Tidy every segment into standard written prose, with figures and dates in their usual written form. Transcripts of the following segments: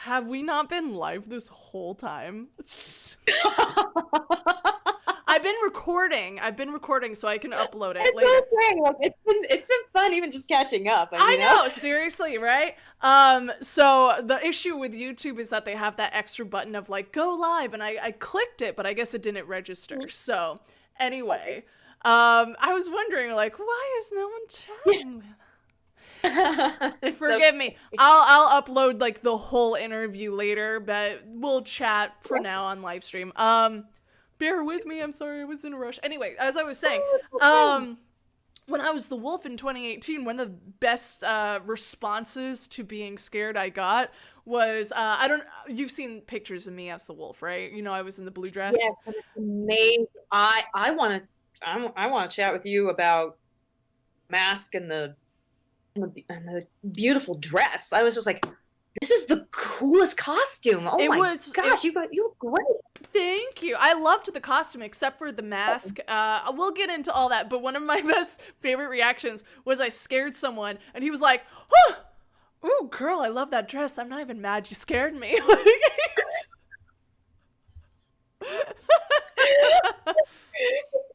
Have we not been live this whole time? I've been recording so I can upload it later. It's okay. Like, it's been fun even just catching up, I know, seriously, right? So the issue with YouTube is that they have that extra button of like go live, and I clicked it, but I guess it didn't register. So anyway, I was wondering like, why is no one chatting with? Forgive me. I'll upload like the whole interview later, but we'll chat for now on live stream. Bear with me. I'm sorry, I was in a rush. Anyway, as I was saying, when I was the wolf in 2018, one of the best responses to being scared I got was you've seen pictures of me as the wolf, right? You know, I was in the blue dress. Yes, and it's amazing. I want to chat with you about mask and the beautiful dress. I was just like, this is the coolest costume. Oh my gosh, you look great. Thank you. I loved the costume except for the mask. We'll get into all that, but one of my favorite reactions was I scared someone and he was like, "Huh, ooh, girl, I love that dress. I'm not even mad you scared me."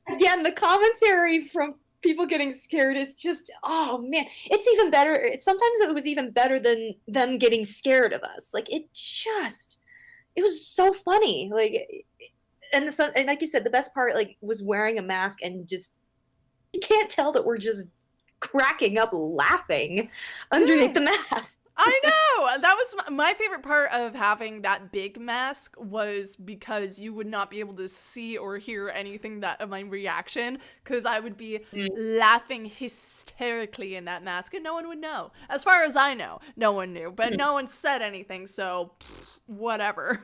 Again, the commentary from people getting scared is just, oh man, it's even better. Sometimes it was even better than them getting scared of us. Like it was so funny. Like, and like you said, the best part like was wearing a mask and just you can't tell that we're just cracking up laughing underneath the mask. I know. That was my favorite part of having that big mask was because you would not be able to see or hear anything that of my reaction because I would be laughing hysterically in that mask and no one would know. As far as I know, no one knew, but no one said anything, so whatever.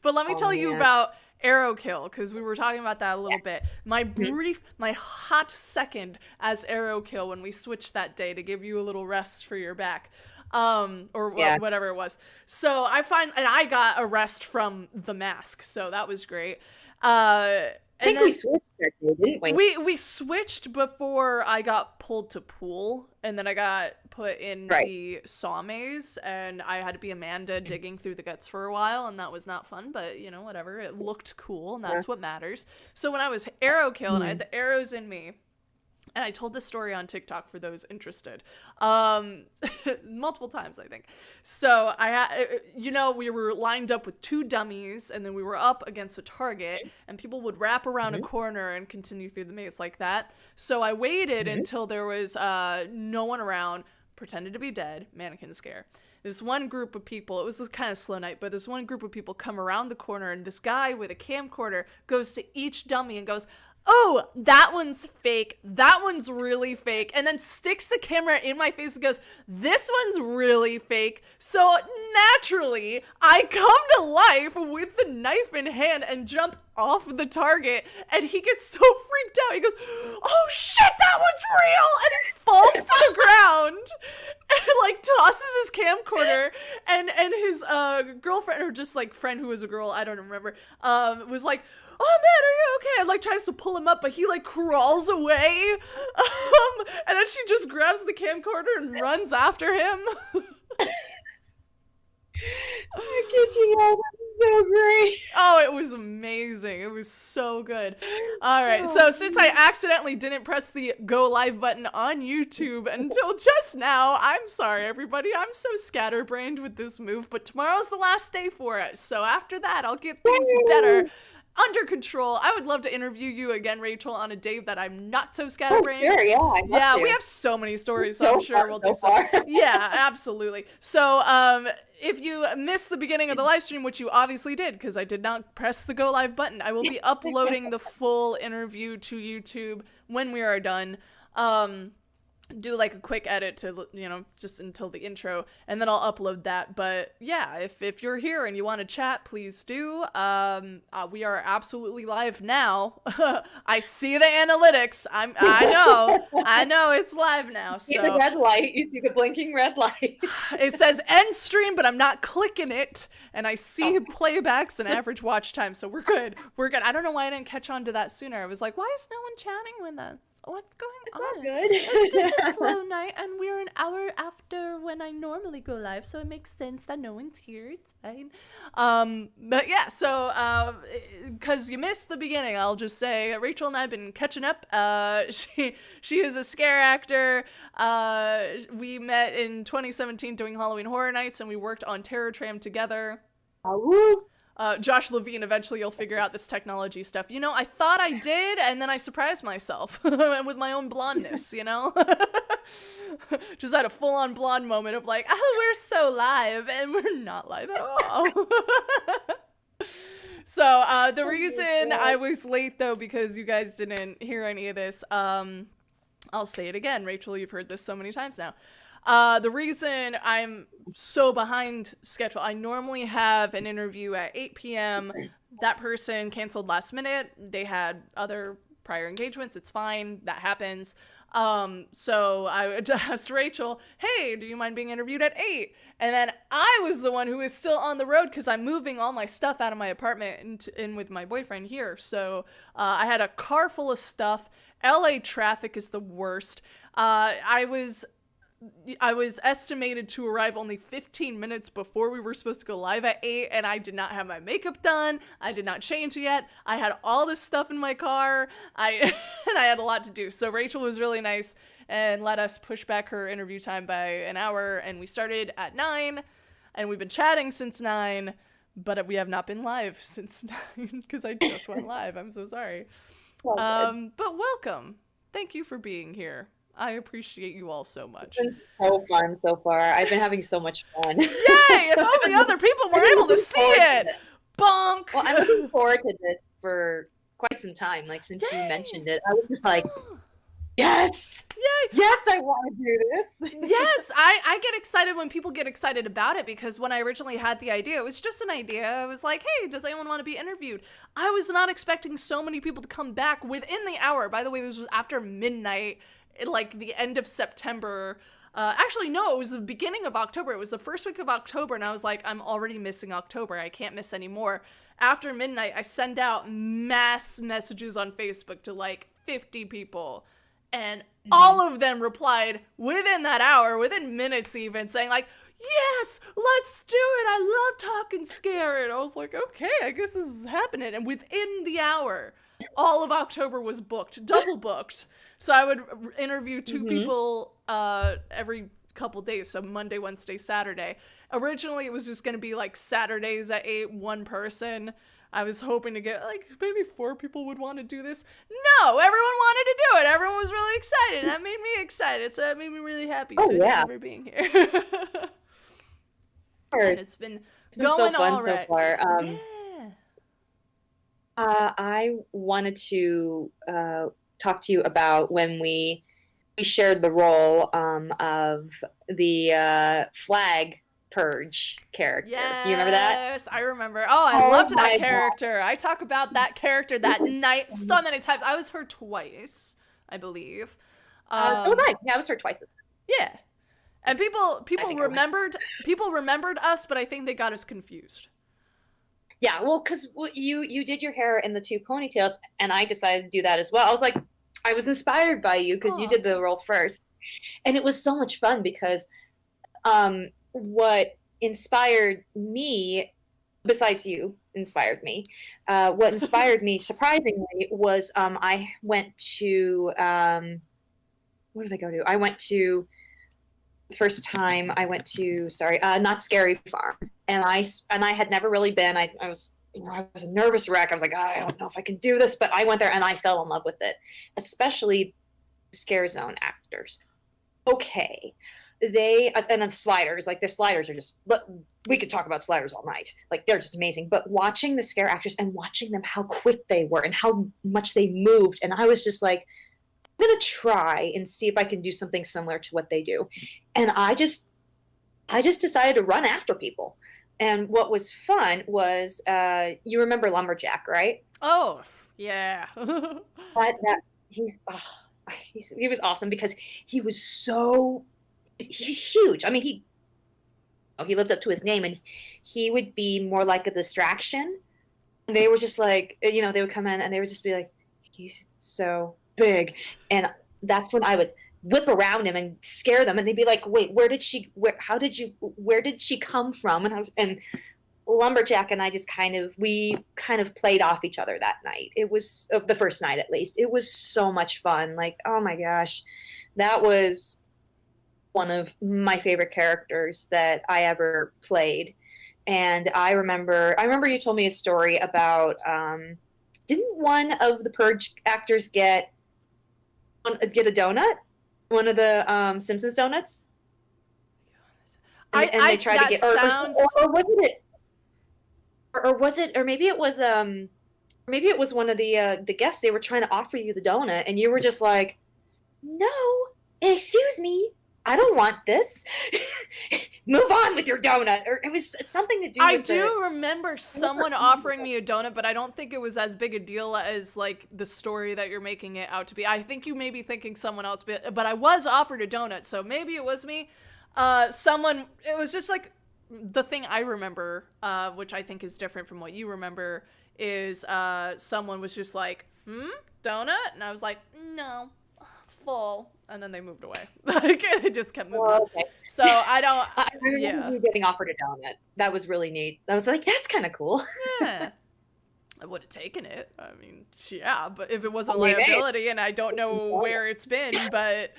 But let me tell you about Arrow Kill, because we were talking about that a little bit. My hot second as Arrow Kill when we switched that day to give you a little rest for your back, whatever it was. So I got a rest from the mask, so that was great. I think we switched that day, didn't we? We switched before I got pulled to pool, and then I got put in the saw maze, and I had to be Amanda digging through the guts for a while, and that was not fun, but, you know, whatever. It looked cool, and that's what matters. So when I was Arrow Kill, and I had the arrows in me, and I told this story on TikTok for those interested, multiple times, I think. So we were lined up with two dummies, and then we were up against a target, and people would wrap around a corner and continue through the maze like that. So I waited until there was no one around, pretended to be dead, mannequin scare. This one group of people, it was this kind of slow night, but this one group of people come around the corner, and this guy with a camcorder goes to each dummy and goes, "Oh, that one's fake. That one's really fake." And then sticks the camera in my face and goes, "This one's really fake." So naturally, I come to life with the knife in hand and jump off the target. And he gets so freaked out. He goes, "Oh shit, that one's real!" And he falls to the ground. And like tosses his camcorder, and his girlfriend, or just like friend who was a girl, I don't remember, was like, "Oh man, are you okay?" And like tries to pull him up, but he like crawls away. And then she just grabs the camcorder and runs after him. I kid you not, this is so great. Oh, it was amazing. It was so good. All right, so since I accidentally didn't press the go live button on YouTube until just now, I'm sorry, everybody. I'm so scatterbrained with this move, but tomorrow's the last day for it. So after that, I'll get things better. Under control. I would love to interview you again, Rachel, on a day that I'm not so scatterbrained. Oh, sure, yeah. We have so many stories, so I'm sure we'll do so. Yeah, absolutely. So, if you missed the beginning of the live stream, which you obviously did, because I did not press the go live button, I will be uploading the full interview to YouTube when we are done. Do like a quick edit to, you know, just until the intro, and then I'll upload that. But yeah, if you're here and you want to chat, please do. We are absolutely live now. I see the analytics. I know it's live now. So you see the red light. You see the blinking red light. It says end stream, but I'm not clicking it, and I see playbacks and average watch time. So we're good. I don't know why I didn't catch on to that sooner. I was like, why is no one chatting with us? What's going It's all on? It's just a good. slow night, and we're an hour after when I normally go live, so it makes sense that no one's here. It's fine. But yeah, so because you missed the beginning, I'll just say Rachel and I've been catching up. She is a scare actor. We met in 2017 doing Halloween Horror Nights, and we worked on Terror Tram together. Woo. Josh Levine, eventually you'll figure out this technology stuff. You know, I thought I did, and then I surprised myself with my own blondness, you know? Just had a full-on blonde moment of like, oh, we're so live, and we're not live at all. So, the reason I was late, though, because you guys didn't hear any of this, I'll say it again. Rachel, you've heard this so many times now. The reason I'm so behind schedule, I normally have an interview at 8 p.m. That person canceled last minute. They had other prior engagements. It's fine. That happens. So I asked Rachel, hey, do you mind being interviewed at 8? And then I was the one who was still on the road because I'm moving all my stuff out of my apartment in with my boyfriend here. So I had a car full of stuff. LA traffic is the worst. I was estimated to arrive only 15 minutes before we were supposed to go live at 8, and I did not have my makeup done. I did not change yet. I had all this stuff in my car. And I had a lot to do. So Rachel was really nice and let us push back her interview time by an hour, and we started at 9, and we've been chatting since 9, but we have not been live since 9 because I just went live. I'm so sorry. But welcome. Thank you for being here. I appreciate you all so much. It's been so fun so far. I've been having so much fun. Yay! If only other people were able to see it! Bonk! Well, I'm looking forward to this for quite some time. Like, since you mentioned it, I was just like, yes! Yay! Yes, I want to do this! Yes! I get excited when people get excited about it, because when I originally had the idea, it was just an idea. I was like, hey, does anyone want to be interviewed? I was not expecting so many people to come back within the hour. By the way, this was after midnight. Like the end of September. Actually, no, it was the beginning of October. It was the first week of October, and I was like, I'm already missing October. I can't miss any more. After midnight, I send out mass messages on Facebook to like 50 people, and all of them replied within that hour, within minutes even, saying like, yes, let's do it. I love talking scare. And I was like, okay, I guess this is happening. And within the hour, all of October was booked, double booked. So I would interview two people every couple days, so Monday, Wednesday, Saturday. Originally, it was just going to be like Saturdays at 8, one person. I was hoping to get like maybe 4 people would want to do this. No, everyone wanted to do it. Everyone was really excited. That made me excited, so that made me really happy. Oh, so yeah. Thank you for being here. And it's been going so fun all so right. far. Yeah. I wanted to talk to you about when we shared the role of the flag purge character. Yes, You remember that? Yes, I remember. Oh, I loved that my character. I talk about that character that night so many times. I was her twice, I believe. So was I. Yeah, I was her twice. Yeah, and people think I was. remembered us, but I think they got us confused. Yeah, well, because you did your hair in the 2 ponytails, and I decided to do that as well. I was like, I was inspired by you because you did the role first, and it was so much fun because what inspired me, besides you, inspired me. What inspired me, surprisingly, was I went to where did I go to? I went to first time I went to Not Scary Farm, and I had never really been. I was a nervous wreck. I was like, oh, I don't know if I can do this, but I went there and I fell in love with it, especially Scare Zone actors. Okay, and then sliders. Like, their sliders are just. We could talk about sliders all night. Like, they're just amazing. But watching the scare actors and watching them, how quick they were and how much they moved, and I was just like, I'm gonna try and see if I can do something similar to what they do. And I just decided to run after people. And what was fun was, you remember Lumberjack, right? Oh, yeah. He was awesome because he's huge. I mean, he lived up to his name, and he would be more like a distraction. And they were just like, they would come in and they would just be like, he's so big. And that's when I would whip around him and scare them, and they'd be like, "Wait, where did she come from?" And Lumberjack and I just we kind of played off each other that night. It was of the first night, at least. It was so much fun. Like, oh my gosh, that was one of my favorite characters that I ever played. And I remember you told me a story about didn't one of the Purge actors get a donut? One of the Simpsons donuts? And they tried to That get sounds. or wasn't it or was it or maybe it was one of the guests. They were trying to offer you the donut and you were just like, "No, excuse me. I don't want this. Move on with your donut." Or it was something to do I with the do remember someone offering me a donut, but I don't think it was as big a deal as like the story that you're making it out to be. I think you may be thinking someone else, but I was offered a donut, so maybe it was me. Someone. It was just like the thing I remember, which I think is different from what you remember, is someone was just like, donut? And I was like, no, full. And then they moved away. Like, they just kept moving on. Oh, okay. So I don't, I remember yeah. you getting offered a donut. That was really neat. I was like, that's kind of cool. Yeah. I would have taken it. I mean, yeah, but if it was a I mean, hey, liability and I don't know where it's been, but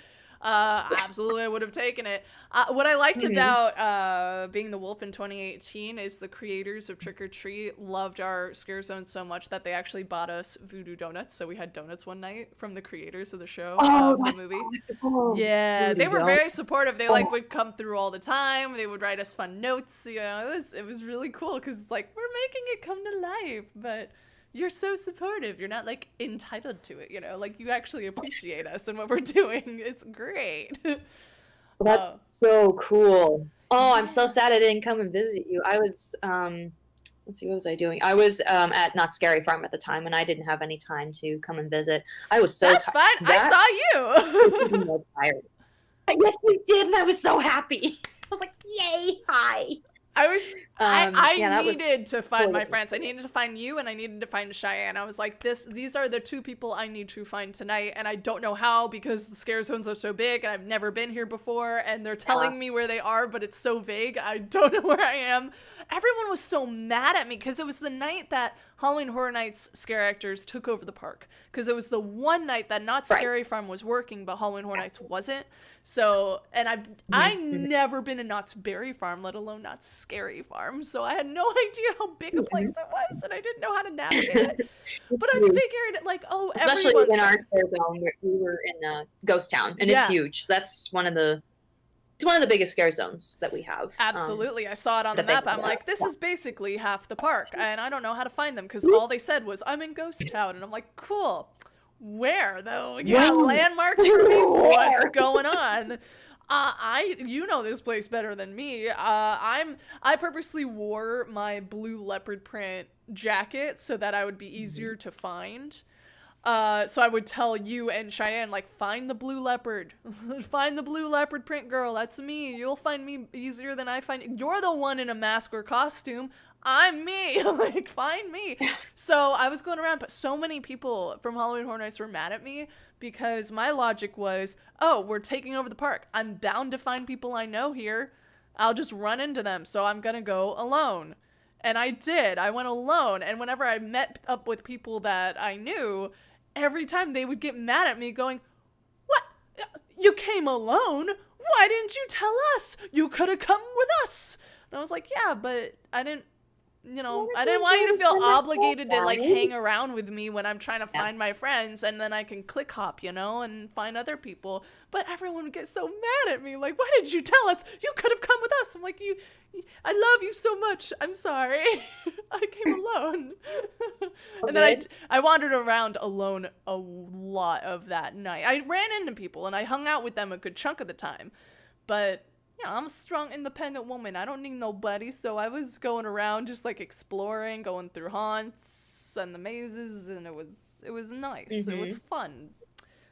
absolutely I would have taken it. What I liked mhm. about being the wolf in 2018 is the creators of Trick or Treat loved our scare zone so much that they actually bought us voodoo donuts. So we had donuts one night from the creators of the show, Oh, of the that's movie. awesome. Yeah, they Voodoo were dough. very supportive. They like Oh, would come through all the time. They would write us fun notes. It was really cool because like we're making it come to life, but you're so supportive. You're not like entitled to it. Like you actually appreciate us and what we're doing. It's great. that's uh, so cool. Oh, I'm so yeah, sad I didn't come and visit you. I was let's see, what was I doing? I was at Not Scary Farm at the time and I didn't have any time to come and visit. I was so that's tired. fine. I That was saw even you. more tired. Yes, we did, and I was so happy. I was like, "Yay, hi." I was I Yeah, that was needed to find totally my friends. I needed to find you and I needed to find Cheyenne. I was like, these are the two people I need to find tonight, and I don't know how because the scare zones are so big and I've never been here before and they're yeah. telling me where they are, but it's so vague. I don't know where I am. Everyone was so mad at me because it was the night that Halloween Horror Nights Scare Actors took over the park. Because it was the one night that Not Right. Scary Farm was working, but Halloween Horror Nights wasn't. So, and I Mhm, mhm, never been to Knott's Berry Farm, let alone Knott's Scary Farm. So I had no idea how big a place mhm. it was, and I didn't know how to navigate it. It's But I huge. figured, like, oh, Especially everyone's in our got. scare zone, we were in Ghost Town, and it's Yeah, huge. That's one of the biggest scare zones that we have. absolutely. I saw it on the That they map. I'm like, this yeah. is basically half the park, and I don't know how to find them because all they said was, I'm in Ghost Town. And I'm like, cool. Where, though? You got When? landmarks for me? What's Where? going on? You know this place better than me. I purposely wore my blue leopard print jacket so that I would be easier to find. So I would tell you and Cheyenne, like, find the blue leopard. Find the blue leopard print girl. That's me. You'll find me easier than I find you. You're the one in a mask or costume. I'm me. Like, find me. So I was going around, but so many people from Halloween Horror Nights were mad at me because my logic was, oh, we're taking over the park. I'm bound to find people I know here. I'll just run into them. So I'm going to go alone. And I did. I went alone. And whenever I met up with people that I knew, every time they would get mad at me, going, what? You came alone? Why didn't you tell us? You could have come with us. And I was like, yeah, but I didn't. Why I don't didn't you want enjoy you to the feel summer obligated to like solstice? hang around with me when I'm trying to Yeah. find my friends and then I can click hop, and find other people. But everyone would get so mad at me. Like, why did you tell us? You could have come with us. I'm like, I love you so much. I'm sorry. I came alone. Oh, And then good. I wandered around alone a lot of that night. I ran into people and I hung out with them a good chunk of the time. But yeah, I'm a strong, independent woman. I don't need nobody. So I was going around just like exploring, going through haunts and the mazes, and it was nice. It was Mm-hmm. fun.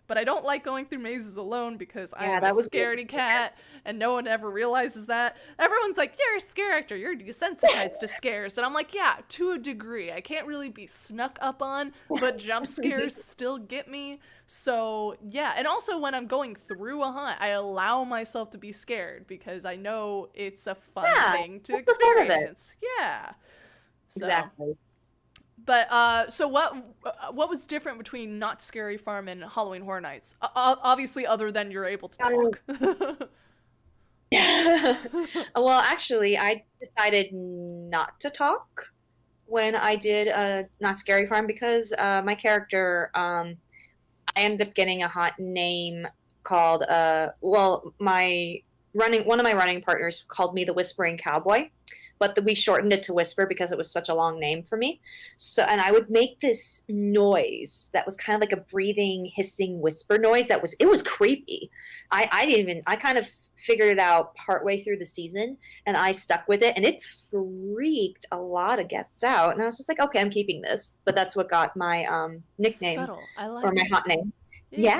but I don't like going through mazes alone because I Yeah, am a that was really scaredy weird. cat and no one ever realizes that. Everyone's like, you're a scare actor, you're desensitized to scares. And I'm like, yeah, to a degree. I can't really be snuck up on, but jump scares still get me. So, yeah. And also, when I'm going through a hunt, I allow myself to be scared because I know it's a fun Yeah, thing to that's the fun of it. experience. Yeah. So, Exactly. but so what was different between Not Scary Farm and Halloween Horror Nights? Obviously, other than you're able to Um, talk. well, actually, I decided not to talk when I did Not Scary Farm because my character, I ended up getting a hot name called, well, my one of my running partners called me the Whispering Cowboy, but we shortened it to Whisper because it was such a long name for me. So, and I would make this noise that was kind of like a breathing, hissing whisper noise it was creepy. I didn't even, I kind of figured it out partway through the season and I stuck with it and it freaked a lot of guests out. And I was just like, okay, I'm keeping this. But that's what got my nickname Subtle. I or like my it. hot name. Yeah.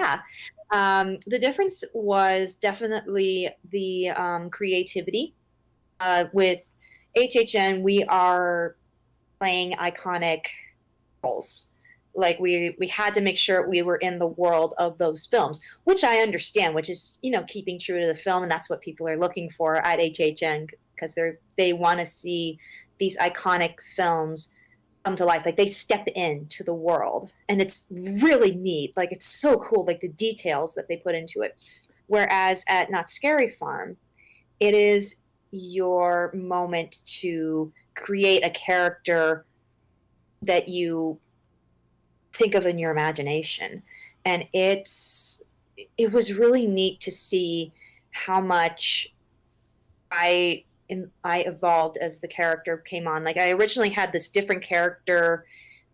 Yeah. The difference was definitely the creativity. With HHN, we are playing iconic roles. Like we had to make sure we were in the world of those films, which I understand, which is keeping true to the film, and that's what people are looking for at HHN because they want to see these iconic films come to life. Like they step into the world, and it's really neat. Like it's so cool, like the details that they put into it. Whereas at Not Scary Farm, it is your moment to create a character that you think of in your imagination. And it was really neat to see how much I evolved as the character came on. Like I originally had this different character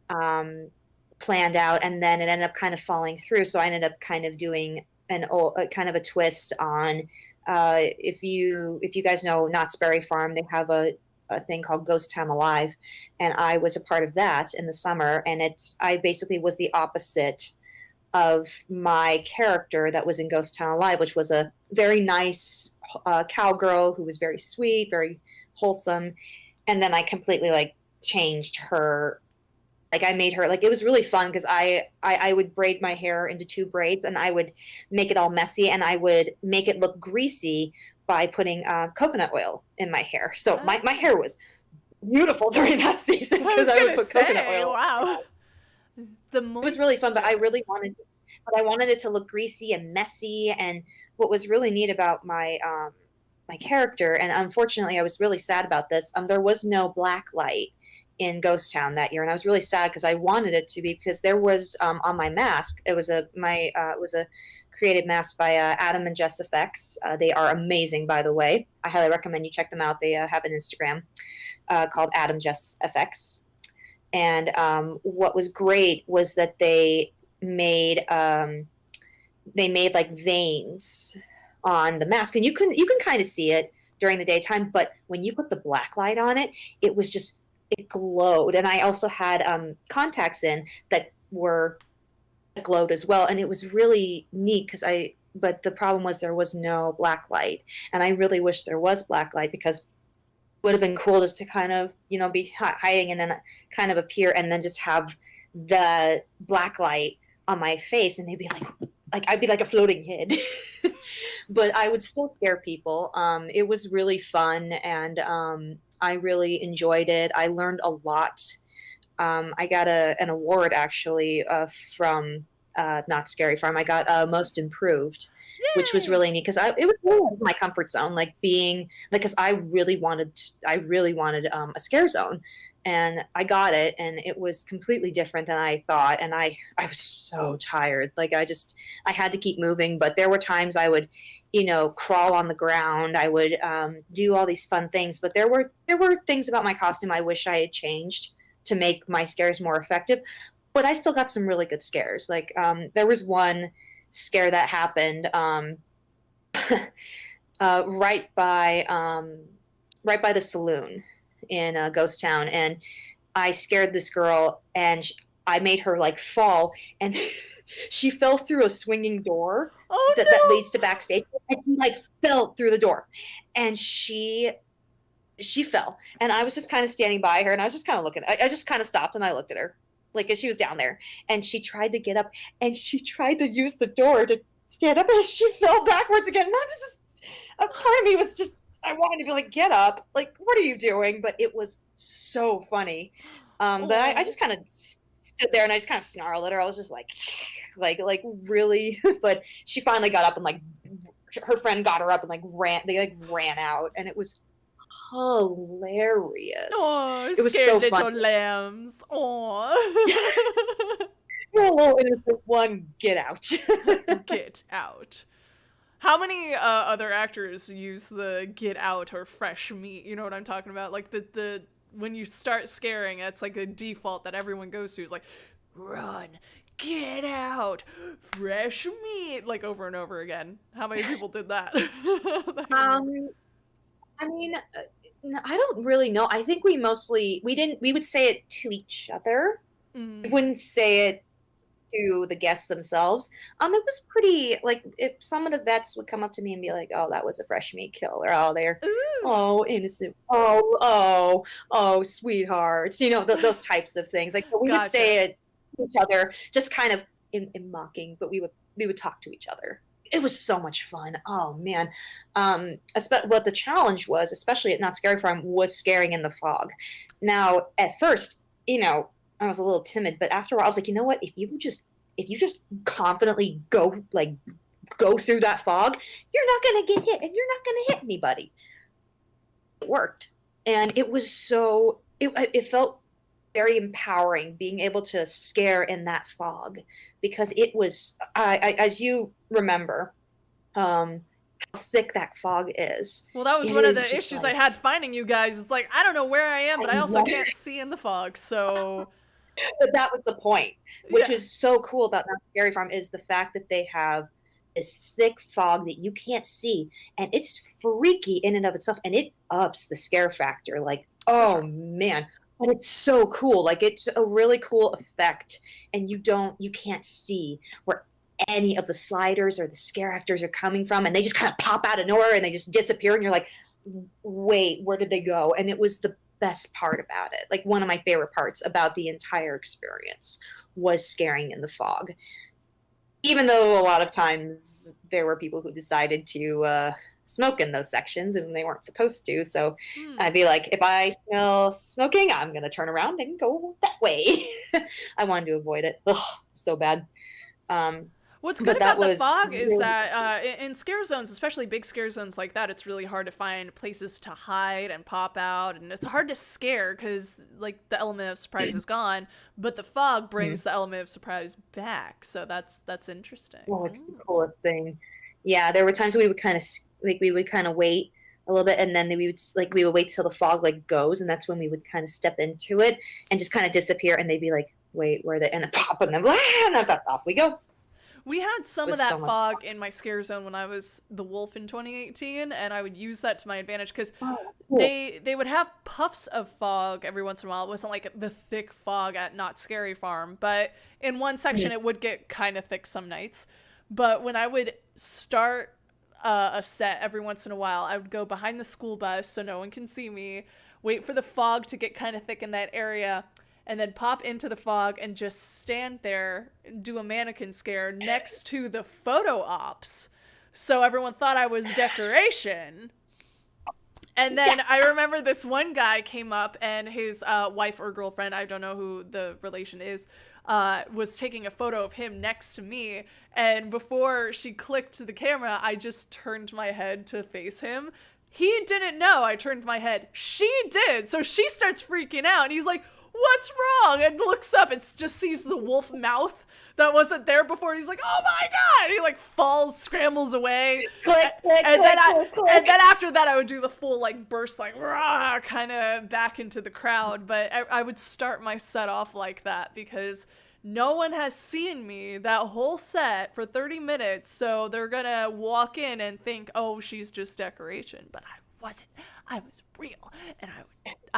um, planned out, and then it ended up kind of falling through. So I ended up kind of doing kind of a twist on. If you guys know Knott's Berry Farm, they have a thing called Ghost Town Alive, and I was a part of that in the summer. And I basically was the opposite of my character that was in Ghost Town Alive, which was a very nice cowgirl who was very sweet, very wholesome. And then I completely like changed her. Like I made her like it was really fun because I would braid my hair into two braids and I would make it all messy and I would make it look greasy by putting coconut oil in my hair. So my Oh. hair was beautiful during that season I because was I would gonna put coconut say, oil. wow. The It was really fun, moisture. but I wanted it to look greasy and messy. And what was really neat about my character, and unfortunately, I was really sad about this. There was no black light in Ghost Town that year, and I was really sad because I wanted it to be because there was on my mask. It was a created mask by Adam and Jess Effects. They are amazing, by the way. I highly recommend you check them out. They have an Instagram called Adam Jess Effects. And what was great was that they made like veins on the mask, and you can kind of see it during the daytime, but when you put the black light on it, it was just it glowed. And I also had contacts in that were glowed as well, and it was really neat because I. But the problem was there was no black light, and I really wish there was black light because would have been cool just to kind of be hiding and then kind of appear and then just have the black light on my face and they'd be like I'd be like a floating head. But I would still scare people. It was really fun and I really enjoyed it. I learned a lot. I got an award actually from Not Scary Farm. I got Most Improved, which was Yay! really neat because it was really out of my comfort zone, like being like because I really wanted a scare zone, and I got it, and it was completely different than I thought, and I was so tired, like I had to keep moving, but there were times I would. Crawl on the ground. I would do all these fun things, but there were things about my costume I wish I had changed to make my scares more effective. But I still got some really good scares. Like there was one scare that happened uh, right by um, right by the saloon in Ghost Town, and I scared this girl, and I made her like fall, and she fell through a swinging door Oh that leads to backstage, and she like fell through the door, and she fell, and I was just kind of standing by her, and I was just kind of looking. I just kind of stopped and I looked at her, like as she was down there, and she tried to get up, and she tried to use the door to stand up, and she fell backwards again. And I was just, a part of me was just, I wanted to be like, get up, like what are you doing? But it was so funny. But I no. just kind of stood there and I just kind of snarled at her. I was just like, like really. But she finally got up and like her friend got her up and like ran. They like ran out, and it was hilarious. Oh, It was scared so fun. little lambs. Oh. You're a little innocent one. Get out. Get out. How many other actors use the get out or fresh meat? You know what I'm talking about? Like the when you start scaring, it's like a default that everyone goes to is like run, get out, fresh meat, like over and over again. How many people did that? um, I mean, I don't really know. I think we would say it to each other. We Mm. wouldn't say it to the guests themselves. It was pretty like if some of the vets would come up to me and be like, "Oh, that was a fresh meat kill," or "Oh, they're Ooh. oh innocent, oh sweethearts," those types of things. Like we would Gotcha. say it to each other, just kind of in mocking, but we would talk to each other. It was so much fun. Oh man. What the challenge was, especially at Not Scary Farm, was scaring in the fog. Now, at first, I was a little timid, but after a while, I was like, you know what? If you just confidently go through that fog, you're not gonna get hit, and you're not gonna hit anybody. It worked, and it felt very empowering being able to scare in that fog because it was as you remember how thick that fog is. Well, that was It one of is the just issues I like had finding you guys. It's like I don't know where I am, I but I also know. can't see in the fog. So But that was the point, which yeah. is so cool about Not Scary Farm is the fact that they have this thick fog that you can't see, and it's freaky in and of itself, and it ups the scare factor. Like, For oh sure. man, but it's so cool. Like, it's a really cool effect, and you can't see where any of the sliders or the scare actors are coming from, and they just kind of pop out of nowhere and they just disappear, and you're like, wait, where did they go? And it was the best part about it. Like one of my favorite parts about the entire experience was scaring in the fog. Even though a lot of times there were people who decided to smoke in those sections and they weren't supposed to. So Hmm. I'd be like, if I smell smoking, I'm going to turn around and go that way. I wanted to avoid it. Ugh, so bad. Um, What's good but that about the was fog is really that in scare zones, especially big scare zones like that, it's really hard to find places to hide and pop out, and it's hard to scare because like the element of surprise is gone, but the fog brings the element of surprise back. So that's interesting. Oh, it's the Oh. coolest thing. Yeah, there were times we would kind of wait a little bit, and then we would wait till the fog like goes, and that's when we would kind of step into it and just kind of disappear, and they'd be like, "Wait, where are they?" And then pop, and then blah, and then off we go. We had It some of was so that much fog in my scare zone when I was the wolf in 2018, and I would use that to my advantage because fun. Oh, cool. they would have puffs of fog every once in a while. It wasn't like the thick fog at Not Scary Farm, but in one section Mhm. it would get kind of thick some nights. But when I would start a set every once in a while, I would go behind the school bus so no one can see me, wait for the fog to get kind of thick in that area, and then pop into the fog and just stand there and do a mannequin scare next to the photo ops. So everyone thought I was decoration. And Yeah. then I remember this one guy came up and his wife or girlfriend, I don't know who the relation is, was taking a photo of him next to me. And before she clicked to the camera, I just turned my head to face him. He didn't know I turned my head. She did. So she starts freaking out. And he's like, "What's wrong?" And looks up and just sees the wolf mouth that wasn't there before. He's like, "Oh my God." And he like falls, scrambles away. Click, click, And then click, click, and click. then after that I would do the full like burst, like rah, kind of back into the crowd. But I would start my set off like that because no one has seen me that whole set for 30 minutes, so they're gonna walk in and think, "Oh, she's just decoration." But I wasn't. I was real, and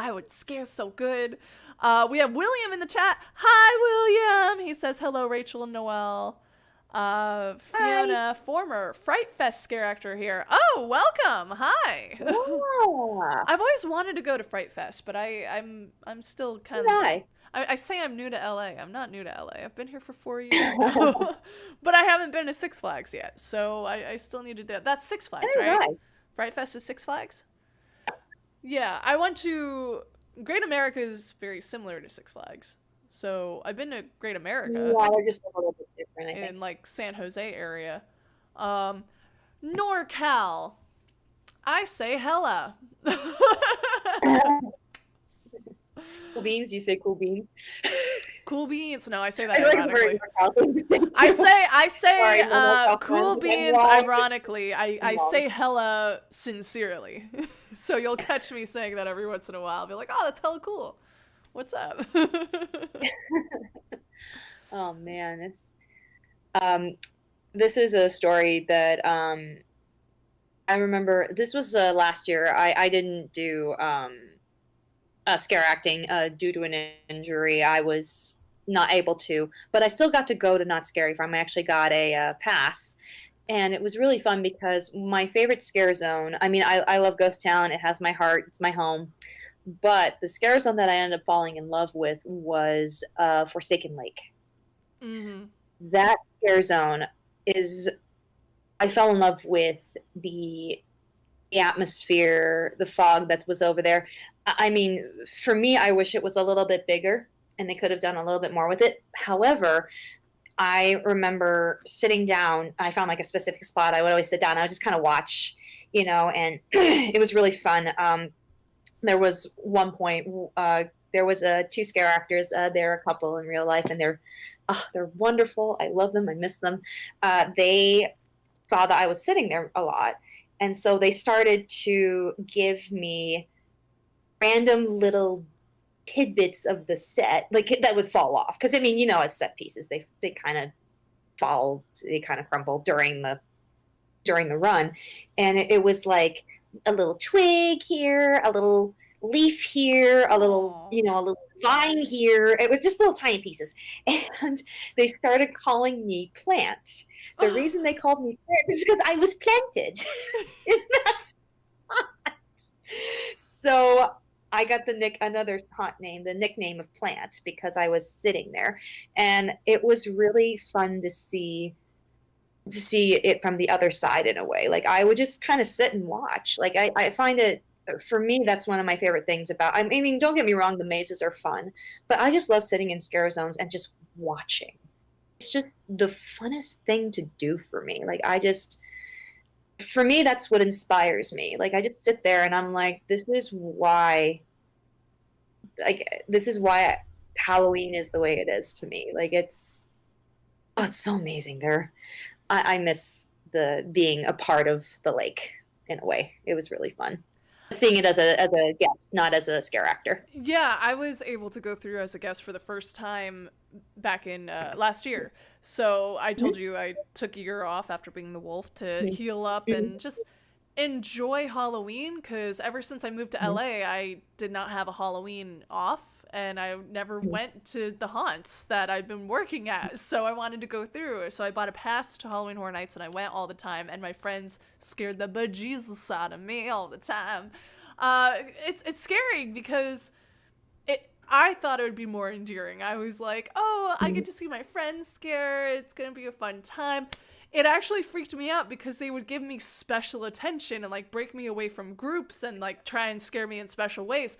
I would scare so good. We have William in the chat. Hi, William. He says hello, Rachel and Noelle. Hi. Fiona, former Fright Fest scare actor here. Oh, welcome. Hi. Yeah. I've always wanted to go to Fright Fest, but I'm still kind of. Hi. I say I'm new to LA. I'm not new to LA. I've been here for 4 years now, but I haven't been to Six Flags yet. So I still need to do that. That's Six Flags, All right? right. Fright Fest is Six Flags. Yeah, I went to Great America is very similar to Six Flags. So I've been to Great America Yeah, they're just a little bit different, I think. in like San Jose area. Um, NorCal. I say hella. Cool beans. You say cool beans. Cool beans. No, I say that I like the ironically. very I say Sorry, no, no, cool no, beans wrong. ironically. I I'm wrong. say hella sincerely. So you'll catch me saying that every once in a while. I'll be like, oh, that's hella cool. What's up? Oh man, it's um this is a story that I remember this was last year. I didn't do scare acting due to an injury. I was not able to, but I still got to go to Not Scary Farm. I actually got a pass, and it was really fun because my favorite scare zone. I mean, I love Ghost Town. It has my heart. It's my home. But the scare zone that I ended up falling in love with was Forsaken Lake. Mm-hmm. That scare zone is. I fell in love with the atmosphere, the fog that was over there. I mean, for me, I wish it was a little bit bigger and they could have done a little bit more with it. However, I remember sitting down. I found like a specific spot. I would always sit down. I would just kind of watch, and it was really fun. There was one point. There was two scare actors. They're a couple in real life, and they're wonderful. I love them. I miss them. They saw that I was sitting there a lot, and so they started to give me random little tidbits of the set, like that would fall off. Because I mean, as set pieces, they kind of fall, they kind of crumble during the run, and it was like a little twig here, a little leaf here, a little, Aw. a little vine here. It was just little tiny pieces, and they started calling me Plant. The reason they called me Plant is because I was planted in that spot. So I got another hot name, the nickname of Plant, because I was sitting there, and it was really fun to see it from the other side in a way. Like I would just kind of sit and watch. Like I find it, for me, that's one of my favorite things about. I mean, don't get me wrong, the mazes are fun, but I just love sitting in scare zones and just watching. It's just the funnest thing to do for me. For me, that's what inspires me. Like I just sit there and I'm like, this is why Halloween is the way it is to me. Like it's so amazing there. I miss the being a part of the lake in a way. It was really fun. Seeing it as a guest, not as a scare actor. Yeah, I was able to go through as a guest for the first time back in last year. So I told you I took a year off after being the wolf to heal up and just enjoy Halloween, because ever since I moved to LA, I did not have a Halloween off. And I never went to the haunts that I've been working at. So I wanted to go through. So I bought a pass to Halloween Horror Nights and I went all the time. And my friends scared the bejesus out of me all the time. It's scary because I thought it would be more endearing. I was like, oh, I get to see my friends scare. It's going to be a fun time. It actually freaked me out because they would give me special attention and like break me away from groups and like try and scare me in special ways.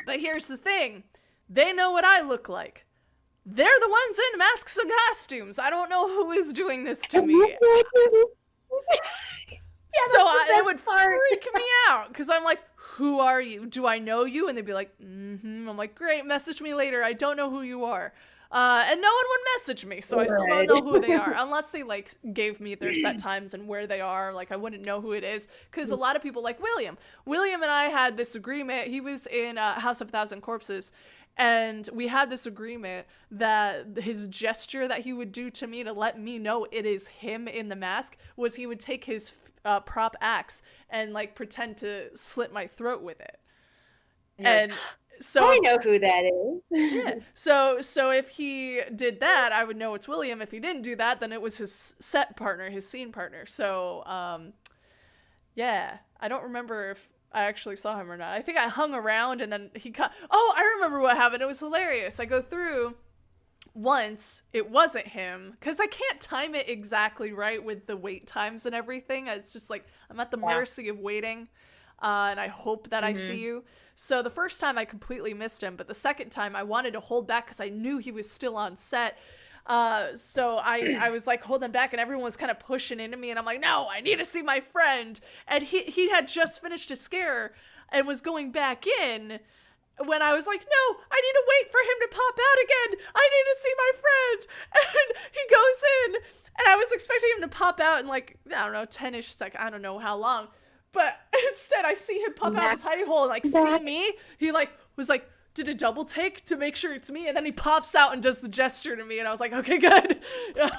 But here's the thing. They know what I look like. They're the ones in masks and costumes. I don't know who is doing this to me. It would freak me out because I'm like, who are you? Do I know you? And they'd be like, mm-hmm. I'm like, great, message me later. I don't know who you are. And no one would message me, so I still don't know who they are. Unless they, like, gave me their set times and where they are. Like, I wouldn't know who it is. Because a lot of people, like William. William and I had this agreement. He was in House of a Thousand Corpses. And we had this agreement that his gesture that he would do to me to let me know it is him in the mask was he would take his prop axe and, like, pretend to slit my throat with it. And you're like, And so I if know who that yeah. is. So if he did that, I would know it's William. If he didn't do that, then it was his set partner, his scene partner. So yeah, I don't remember if I actually saw him or not. I think I hung around and then he cut. Oh, I remember what happened. It was hilarious. I go through once, it wasn't him because I can't time it exactly right with the wait times and everything. It's just like I'm at the Yeah. mercy of waiting, and I hope that I see you. So the first time I completely missed him, but the second time I wanted to hold back because I knew he was still on set. So I was like holding back and everyone was kind of pushing into me and I'm like, no, I need to see my friend. And he had just finished a scare and was going back in when I was like, no, I need to wait for him to pop out again. I need to see my friend. And he goes in and I was expecting him to pop out in like, I don't know, 10-ish seconds. I don't know how long. But instead I see him pop out of his hidey hole and like see me. He like was like, did a double take to make sure it's me, and then he pops out and does the gesture to me, and I was like, okay, good.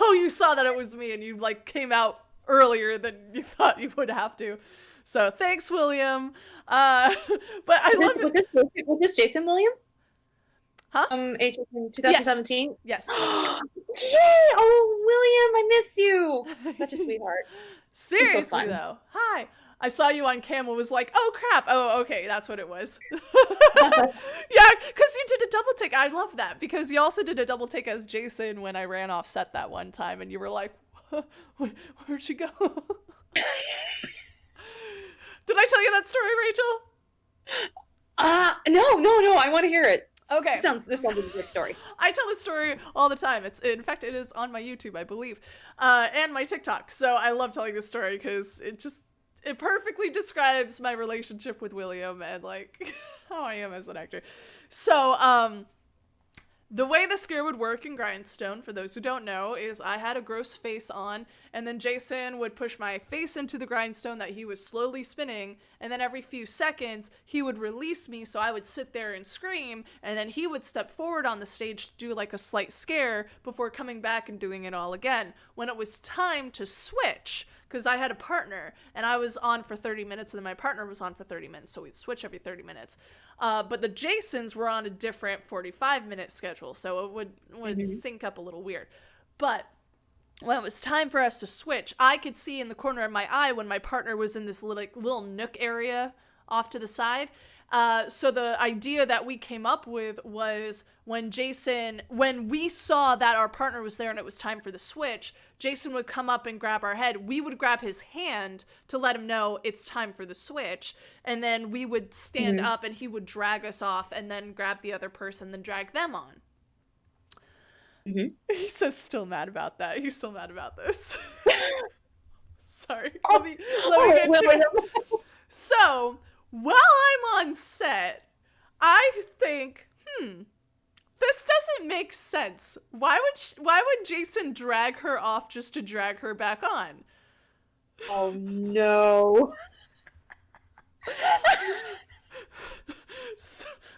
Oh, you saw that it was me, and you like came out earlier than you thought you would have to. So thanks, William. But I love it. Was this Jason William? Huh? Age in 2017? Yes. Yay! Oh, William, I miss you. Such a sweetheart. Seriously, though. Hi. I saw you on cam and was like, oh, crap. Oh, okay. That's what it was. Yeah, because you did a double take. I love that because you also did a double take as Jason when I ran off set that one time and you were like, where'd she go? Did I tell you that story, Rachel? No. I want to hear it. Okay. This sounds like a good story. I tell this story all the time. In fact, it is on my YouTube, I believe, and my TikTok. So I love telling this story because it perfectly describes my relationship with William and like how I am as an actor. So, the way the scare would work in Grindstone, for those who don't know, is I had a gross face on, and then Jason would push my face into the grindstone that he was slowly spinning, and then every few seconds, he would release me, so I would sit there and scream, and then he would step forward on the stage to do like a slight scare before coming back and doing it all again. When it was time to switch, because I had a partner, and I was on for 30 minutes, and then my partner was on for 30 minutes, so we'd switch every 30 minutes. But the Jasons were on a different 45-minute schedule, so it would sync up a little weird. But when it was time for us to switch, I could see in the corner of my eye when my partner was in this little nook area off to the side. So the idea that we came up with was when we saw that our partner was there and it was time for the switch, Jason would come up and grab our head. We would grab his hand to let him know it's time for the switch. And then we would stand up and he would drag us off and then grab the other person, then drag them on. He's so still mad about that. He's still mad about this. Sorry. Let me get to it. So, while I'm on set, I think, this doesn't make sense. Why would Jason drag her off just to drag her back on? Oh no.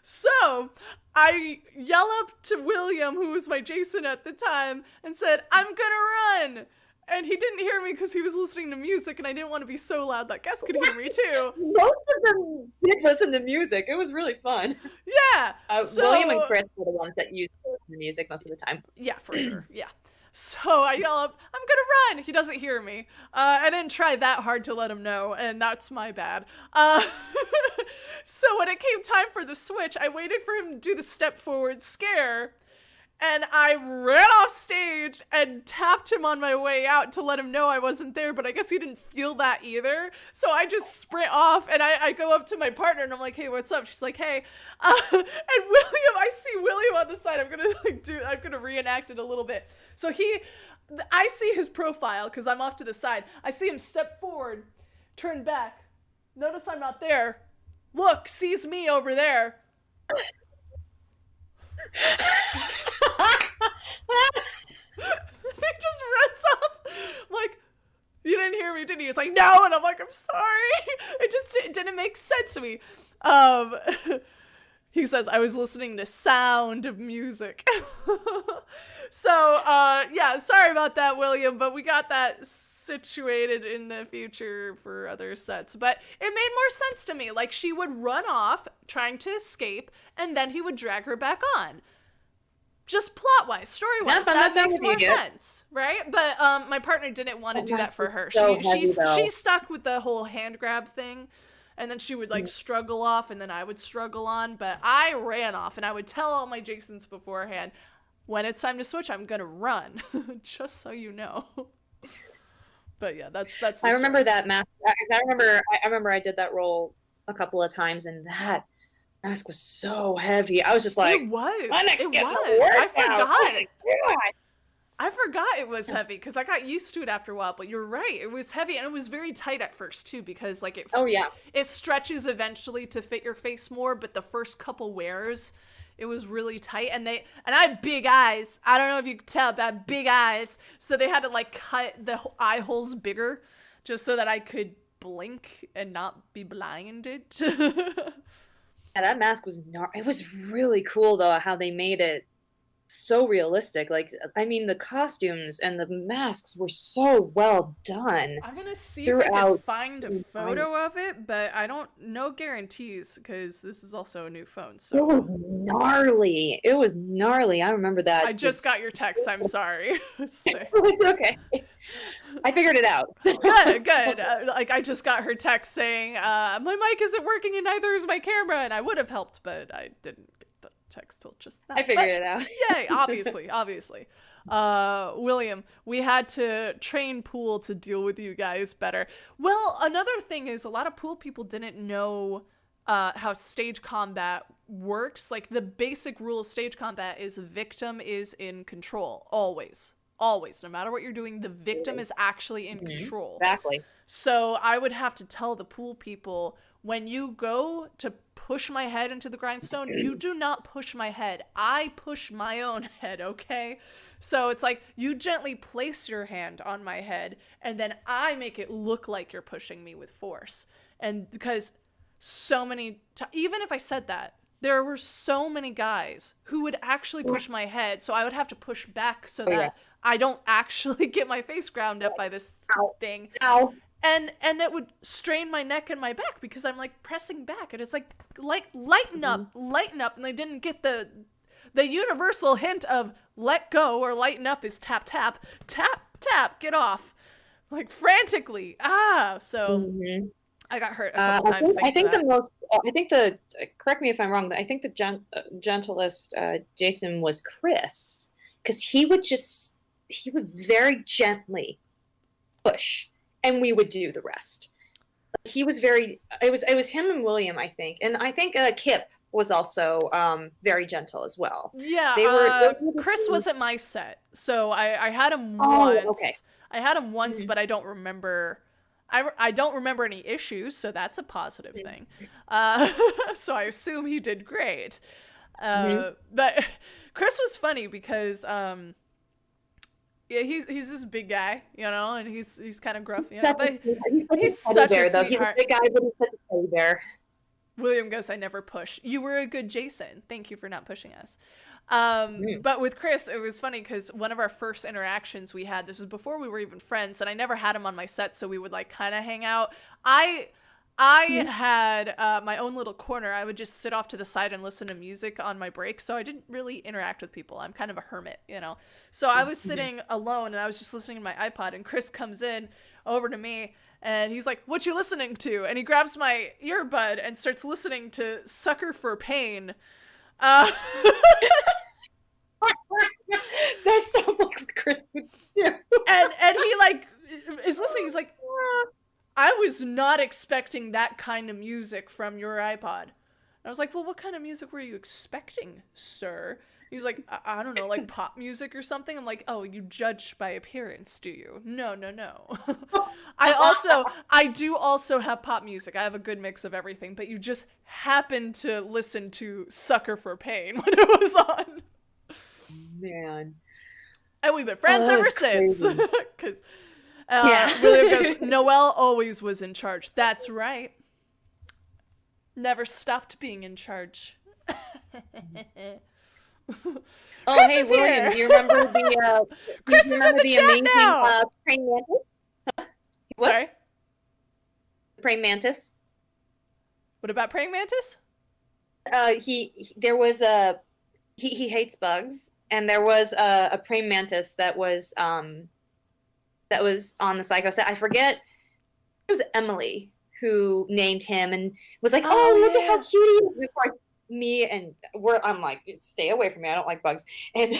So I yell up to William, who was my Jason at the time, and said, I'm gonna run. And he didn't hear me because he was listening to music, and I didn't want to be so loud that Gus could hear me too. Most of them did listen to music. It was really fun. Yeah. William and Chris were the ones that used to listen to music most of the time. Yeah, for sure. Yeah. So I yell up, I'm gonna run! He doesn't hear me. I didn't try that hard to let him know, and that's my bad. So when it came time for the switch, I waited for him to do the step forward scare, and I ran off stage and tapped him on my way out to let him know I wasn't there, but I guess he didn't feel that either. So I just sprint off, and I go up to my partner, and I'm like, hey, what's up? She's like, hey. And I see William on the side. I'm gonna reenact it a little bit. So I see his profile, because I'm off to the side. I see him step forward, turn back. Notice I'm not there. Look, sees me over there. He just runs up like, you didn't hear me, did you? It's like, no. And I'm like, I'm sorry. It didn't make sense to me. He says, I was listening to Sound of Music. So, yeah, sorry about that, William, but we got that situated in the future for other sets. But it made more sense to me. Like, she would run off trying to escape, and then he would drag her back on. Just plot-wise, story-wise, Yep, I'm that not done makes with more you yet. sense, right? But my partner didn't want to That do that mask for is her. so She heavy, she though. stuck with the whole hand grab thing, and then she would like struggle off, and then I would struggle on. But I ran off, and I would tell all my Jasons beforehand, when it's time to switch, I'm gonna run, just so you know. But yeah, that's the I remember story. that mask. I remember I did that role a couple of times, and that mask was so heavy. I was just It like, my was. neck's It getting a was. I workout. Oh forgot. my god! I forgot it was heavy because I got used to it after a while, but you're right. It was heavy and it was very tight at first too because like Oh yeah. it stretches eventually to fit your face more, but the first couple wears it was really tight and I have big eyes. I don't know if you could tell, but I have big eyes. So they had to like cut the eye holes bigger just so that I could blink and not be blinded. Yeah, that mask was it was really cool though how they made it so realistic. Like I mean the costumes and the masks were so well done I'm gonna see if I could throughout find a the entire. photo of it, but I don't no guarantees because this is also a new phone. It So was gnarly. It was gnarly. I remember I that just just got your text. I'm sorry. it was okay. I figured it out. Good, good. Like I just got her text saying, "My mic isn't working and neither is my camera," and I would have helped, but I didn't get the text till just now. I figured it out. Yay! Obviously, obviously. William, we had to train pool to deal with you guys better. Well, another thing is a lot of pool people didn't know how stage combat works. Like the basic rule of stage combat is victim is in control always. Always, no matter what you're doing, the victim is actually in control. Exactly. So I would have to tell the pool people, when you go to push my head into the grindstone, you do not push my head. I push my own head, okay? So it's like you gently place your hand on my head and then I make it look like you're pushing me with force. And because so many even if I said that, there were so many guys who would actually push my head, so I would have to push back so Oh yeah. that I don't actually get my face ground up by this Ow. thing. Ow. And it would strain my neck and my back because I'm like pressing back and it's like lighten up, and they didn't get the universal hint of let go or lighten up is tap tap tap tap, get off, like frantically. So hmm I got hurt a couple times I thanks to think the that. most, I think correct me if I'm wrong, I think the gentlest Jason was Chris, because he would very gently push, and we would do the rest. He was it was him and William, I think, and I think Kip was also very gentle as well. Yeah, They were the Chris two. wasn't my set, so I had him Oh, okay. once. I had him once, Mhm. but I don't remember. I don't remember any issues, so that's a positive thing. So I assume he did great. Mhm. But Chris was funny because yeah, he's this big guy, you know, and he's kind of gruff, you know, Such a but sweetheart. He's such a he's teddy such a bear, though. He's a sweetheart. big guy, but he's such a teddy bear. William goes, I never push. You were a good Jason. Thank you for not pushing us. Mm. But with Chris, it was funny because one of our first interactions we had, this was before we were even friends, and I never had him on my set, so we would like kind of hang out. I had my own little corner. I would just sit off to the side and listen to music on my break, so I didn't really interact with people. I'm kind of a hermit, you know. So I was sitting alone, and I was just listening to my iPod, and Chris comes in over to me, and he's like, "What you listening to?" And he grabs my earbud and starts listening to "Sucker for Pain." Uh, That sounds like what Chris would do. and he like is listening. He's like, I was not expecting that kind of music from your iPod. And I was like, well, what kind of music were you expecting, sir? He's like, I don't know, like pop music or something. I'm like, oh, you judge by appearance, do you? No, no, no. I do also have pop music. I have a good mix of everything, but you just happened to listen to Sucker for Pain when it was on. Man. And we've been friends That ever was since. crazy. Because Yeah. William goes, Noelle always was in charge. That's right. Never stopped being in charge. Oh, Chris hey is William, here. do you remember the Chris is in the chat amazing now. praying mantis? What? Sorry. Praying mantis? What about praying mantis? There was a he hates bugs, and there was a praying mantis that was on the psycho set. I forget, it was Emily who named him and was like, Oh "Oh, look at how yeah. cute he is." Of course, me and I'm like, "Stay away from me. I don't like bugs." And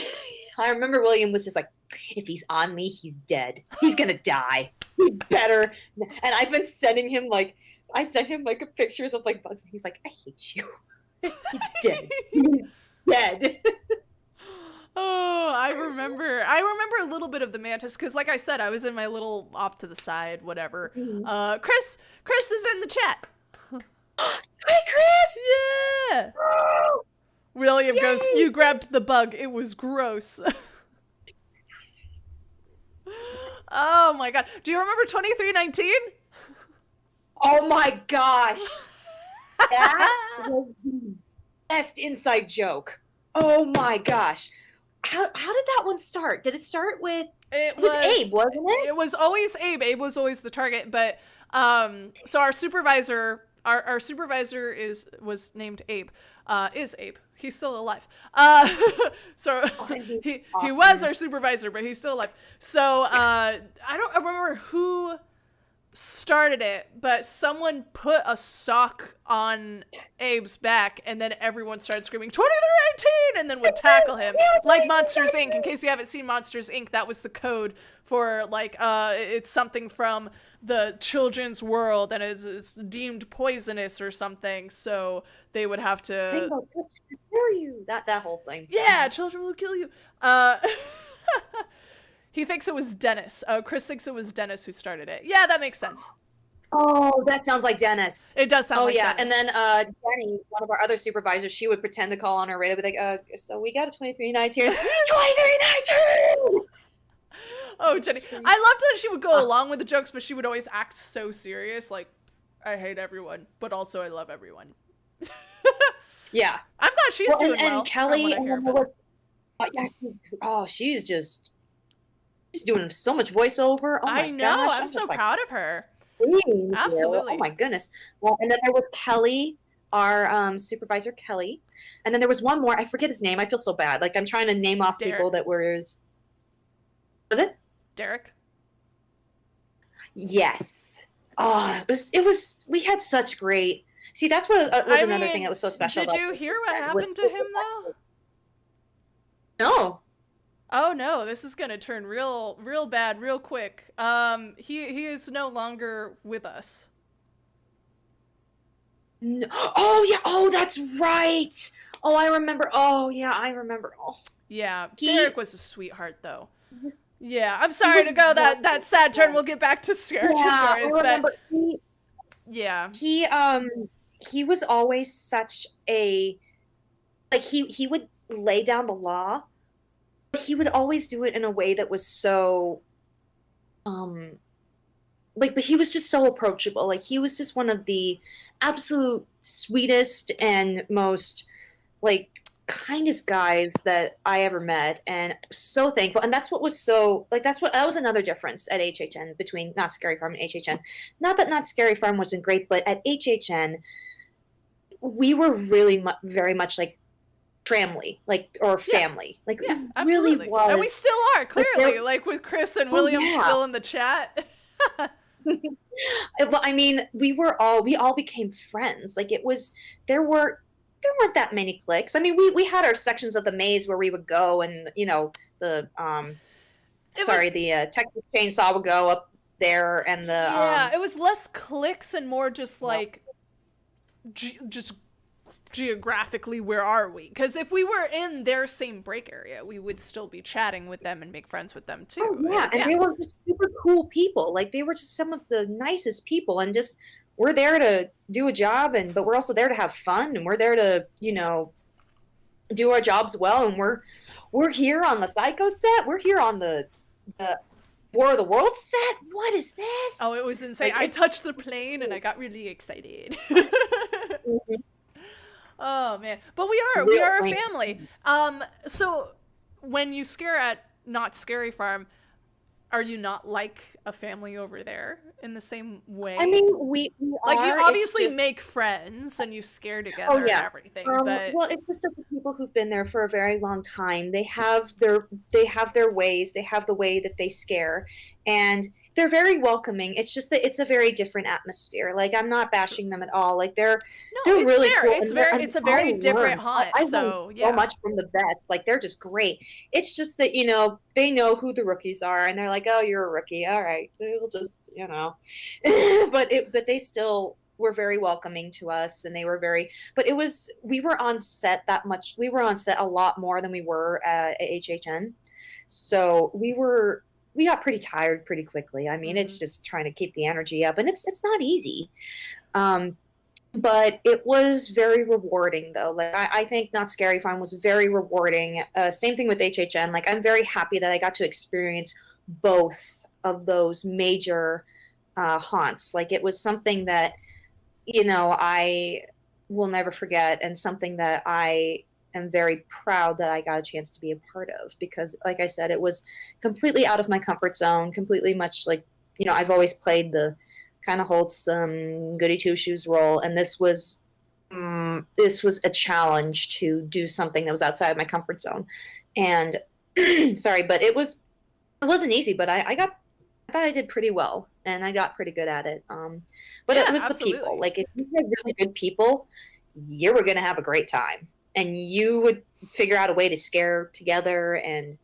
I remember William was just like, "If he's on me, he's dead. He's gonna die. He better." And I've been sending him like, I sent him like pictures of like bugs, and he's like, "I hate you. He's dead. He's dead." Oh, I remember a little bit of the mantis because, like I said, I was in my little off to the side, whatever. Chris is in the chat. Hi, Chris. Yeah. Oh, William goes, yay! "You grabbed the bug. It was gross." Oh my god. Do you remember 2319? Oh my gosh. That was the best inside joke. Oh my gosh. How did that one start? Did it start with It it was was Abe, wasn't it? it was always Abe. Abe was always the target, but so our supervisor was named Abe. Is Abe. He's still alive. So Oh, and he's he was awesome. our supervisor, but he's still alive. So I don't remember who started it, but someone put a sock on Abe's back, and then everyone started screaming 2318 and then would tackle him like Monsters Inc. In case you haven't seen Monsters Inc., that was the code for like it's something from the children's world and it's deemed poisonous or something, so they would have to Zingo, kill you. That whole thing. yeah, children will kill you. He thinks it was Dennis. Chris thinks it was Dennis who started it. Yeah, that makes sense. Oh, that sounds like Dennis. It does sound Oh like yeah, Dennis. and then Jenny, one of our other supervisors, she would pretend to call on her radio, be like, so we got a 2319. 2319! Oh, Jenny. I loved that she would go along with the jokes, but she would always act so serious, like, I hate everyone, but also I love everyone. Yeah. I'm glad she's doing well. And Kelly, from what I hear, and then there was, she's doing so much voiceover. Oh my I know. gosh, I'm so like, proud of her. "Queen here." Absolutely. Oh my goodness. Well, and then there was Kelly, our supervisor Kelly, and then there was one more. I forget his name. I feel so bad. Like I'm trying to name off Derek. people that were. Was it? Derek. Yes. Oh, it was. We had such great. See, that's what was another thing that was so special. Did you hear what happened to him though? No. Oh no, this is gonna turn real bad real quick. He is no longer with us. No. Oh yeah. Oh, that's right. Oh, I remember. Oh yeah, I remember. Oh. Yeah, Derek was a sweetheart though. Yeah, I'm sorry to go wonderful. that sad turn. We'll get back to Scareactor Stories, I remember but yeah, he was always such a like he would lay down the law, but he would always do it in a way that was so like, but he was just so approachable. Like he was just one of the absolute sweetest and most like kindest guys that I ever met, and so thankful. And that's what was so like that was another difference at HHN between Not Scary Farm and HHN. Not that Not Scary Farm wasn't great, but at HHN we were really very much like family, like or family. Like yeah, it absolutely. really was. And we still are clearly, like with Chris and William still in the chat. But I mean, we all became friends. Like it was there weren't that many cliques. I mean, we had our sections of the maze where we would go, and you know the Texas Chainsaw would go up there, and the it was less clicks and more just like just geographically where are we? Because if we were in their same break area, we would still be chatting with them and make friends with them too. Oh, yeah, and they were just super cool people. Like they were just some of the nicest people, and just we're there to do a job, but we're also there to have fun, and we're there to do our jobs well, and we're here on the Psycho set. We're here on the War of the Worlds set. What is this? Oh, it was insane. Like, I touched the plane and I got really excited. Mhm. Oh man, but we Real are a lame. family. So when you scare at Not Scary Farm, are you not like a family over there in the same I way? mean, we Like you are. It's obviously just, make friends and you scare oh together and yeah. everything, but Well, it's just that the people who've been there for a very long time, they have their ways, they have the way that they scare, and they're very welcoming. It's just that it's a very different atmosphere. Like, I'm not true. bashing them at all. Like, No, they're it's really fair. cool, and It's a very different haunt. I learned So so yeah. much from the vets. Like, they're just great. It's just that, you know, they know who the rookies are, and they're like, oh, you're a rookie, all right, we'll just, you know. But they still were very welcoming to us, and they were very, but it was, we were on set that much, we were on set a lot more than we were at HHN, so we got pretty tired pretty quickly. I mean, Mm-hmm. it's just trying to keep the energy up, and it's not easy. um but it was very rewarding though. Like, I think Not Scary Farm was very rewarding. Same thing with HHN. Like, I'm very happy that I got to experience both of those major haunts. Like, it was something that, you know, I will never forget, and something that I am very proud that I got a chance to be a part of, because like I said, it was completely out of my comfort zone, completely, much like, you know, I've always played the kind of wholesome goody two shoes role, and this was a challenge to do something that was outside my comfort zone. And sorry, but it wasn't easy, but I thought I did pretty well, and I got pretty good at it. But it Yeah, was the people. absolutely. Like, if you had really good people, you were gonna have a great time, and you would figure out a way to scare together. And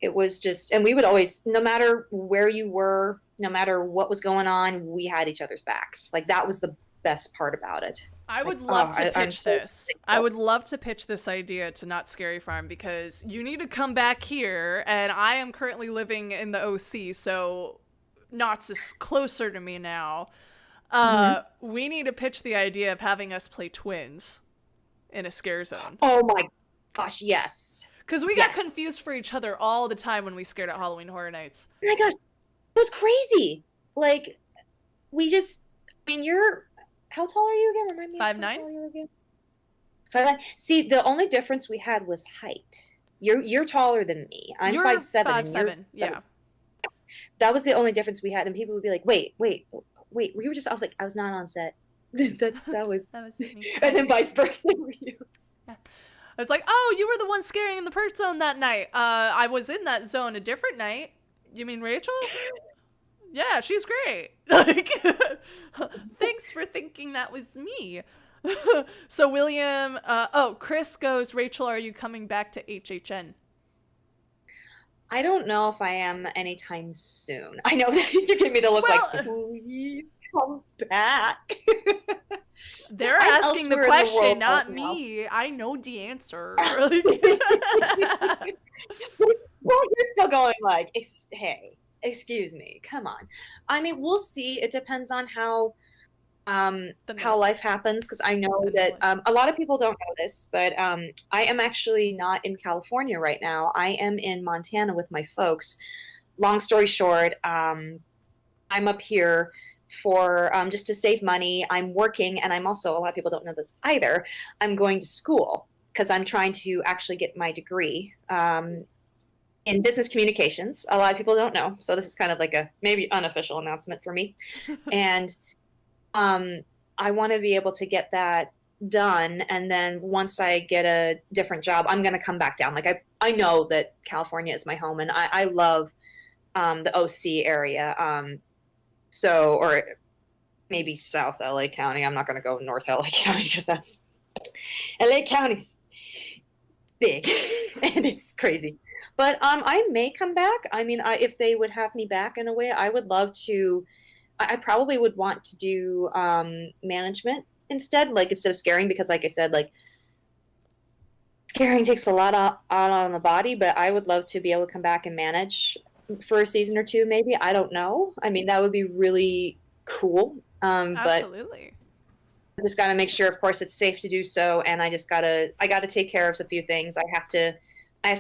it was just, and we would always, no matter where you were, no matter what was going on, we had each other's backs. Like, that was the best part about it. I Like, would oh, love to I'm pitch so this. I thankful. would love to pitch this idea to Not Scary Farm because you need to come back here, and I am currently living in the OC, so Knott's is closer to me now. Mhm. We need to pitch the idea of having us play twins in a scare zone. Oh my gosh, yes. Because we got Yes. confused for each other all the time when we scared at Halloween Horror Nights. Oh my gosh, it was crazy. Like, we just, I mean, how tall are you again? Remind me Five how nine. tall you are again. 5'9". See, the only difference we had was height. You're taller than me. I'm You're 5'7", five and you're seven. Yeah. that was the only difference we had. And people would be like, wait, we were just, I was like, I was not on set. That was, That was me. and then vice versa for you. Yeah. I was like, oh, you were the one scaring in the perch zone that night. I was in that zone a different night. You mean Rachel? Yeah, she's great. Like, thanks for thinking that was me. So William, Chris goes, Rachel, are you coming back to HHN? I don't know if I am anytime soon. I know that you gave me the look like, Well, please come back. they're I'm asking the elsewhere in the question, world right not now. me. I know the answer. Well, you're still going like, hey, excuse me, come on. I mean, we'll see. It depends on The how life miss happens, because I know and the that one. a lot of people don't know this, but I am actually not in California right now. I am in Montana with my folks. Long story short, I'm up here for just to save money. I'm working, and I'm also, a lot of people don't know this either, I'm going to school because I'm trying to actually get my degree in business communications. A lot of people don't know, so this is kind of like a maybe unofficial announcement for me. And um, I want to be able to get that done, and then once I get a different job, I'm going to come back down. Like, I know that California is my home, and I love the OC area. So, or maybe South LA County. I'm not going to go North LA County because that's, LA County's big and it's crazy. But I may come back. I mean, if they would have me back in a way, I would love to. I probably would want to do management instead, like, instead of scaring, because like I said, like, scaring takes a lot out on the body. But I would love to be able to come back and manage for a season or two, maybe. I don't know. I mean, that would be really cool. But Absolutely. I just got to make sure, of course, it's safe to do so, and I gotta take care of a few things. I have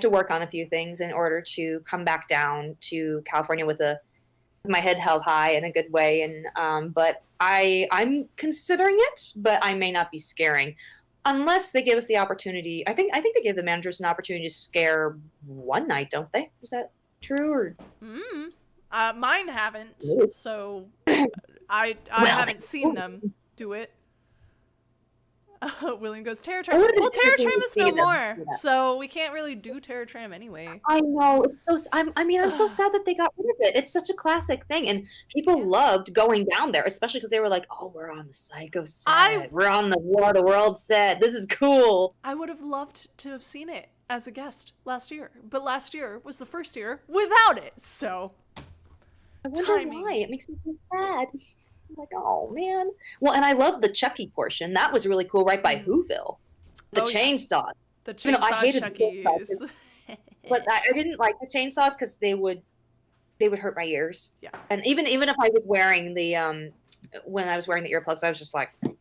to work on a few things in order to come back down to California with my head held high in a good way. And but I'm considering it, but I may not be scaring. Unless they give us the opportunity. I think they give the managers an opportunity to scare one night, don't they? Is that true or Mm. Mine haven't, no? so I Well, haven't seen them do it. William goes Terror I Tram. would Well, have Terror Tram entertained is no seeing them more, do that. so we can't really do Terror Tram anyway. I know. I'm so Ugh, sad that they got rid of it. It's such a classic thing, and people yeah. loved going down there, especially because they were like, "Oh, we're on the Psycho I set. We're on the War of the World set. This is cool." I would have loved to have seen it as a guest last year, but last year was the first year without it, so I wonder why. timing. It makes me so sad. I'm like, oh man. Well, and I love the Chucky portion. That was really cool, right by Mm. Whoville. The Oh yeah, chainsaw. the Even though I chainsaw hated the Chuckies. chainsaws, but I didn't like the chainsaws because they would hurt my ears. Yeah. And even if I was wearing the when I was wearing the earplugs, I was just like, still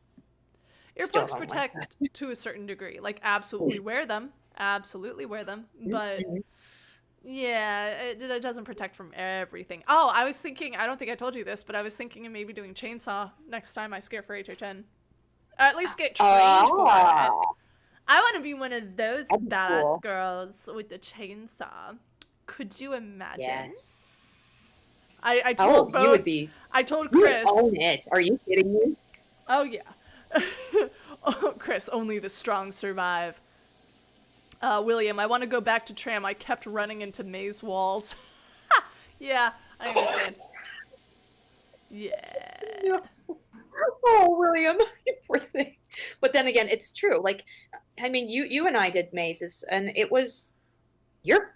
Earplugs don't like that. protect to a certain degree. Like, absolutely wear them. Absolutely wear them. But yeah, it doesn't protect from everything. Oh, I was thinking, I don't think I told you this, but I was thinking of maybe doing chainsaw next time I scare for HHN. Or at least get trained for it. Oh, I want to be one of those that'd be badass cool. girls with the chainsaw. Could you imagine? Yes. I Oh, told you would both. be. I told You would Chris. own it. Are you kidding me? Oh yeah. Oh, Chris, only the strong survive. William, I want to go back to tram. I kept running into maze walls. Yeah, I understand. Yeah. No. Oh, William, you poor thing. But then again, it's true. Like, I mean, you and I did mazes, and you're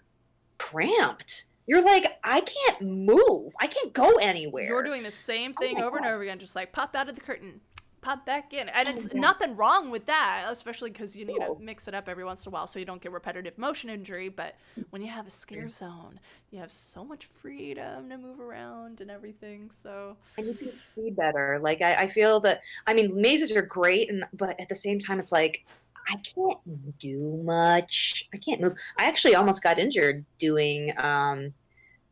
cramped. You're like, I can't move. I can't go You're anywhere. doing the same Oh thing my over and God. over again, just like pop out of the curtain, pop back in. And Oh it's my nothing wrong with that, especially because you need to God. mix it up every once in a while so you don't get repetitive motion injury. But when you have a scare zone, you have so much freedom to move around and everything. So, And you can see better. Like I feel that I mean mazes are great and but at the same time it's like I can't do much. I can't move. I actually almost got injured doing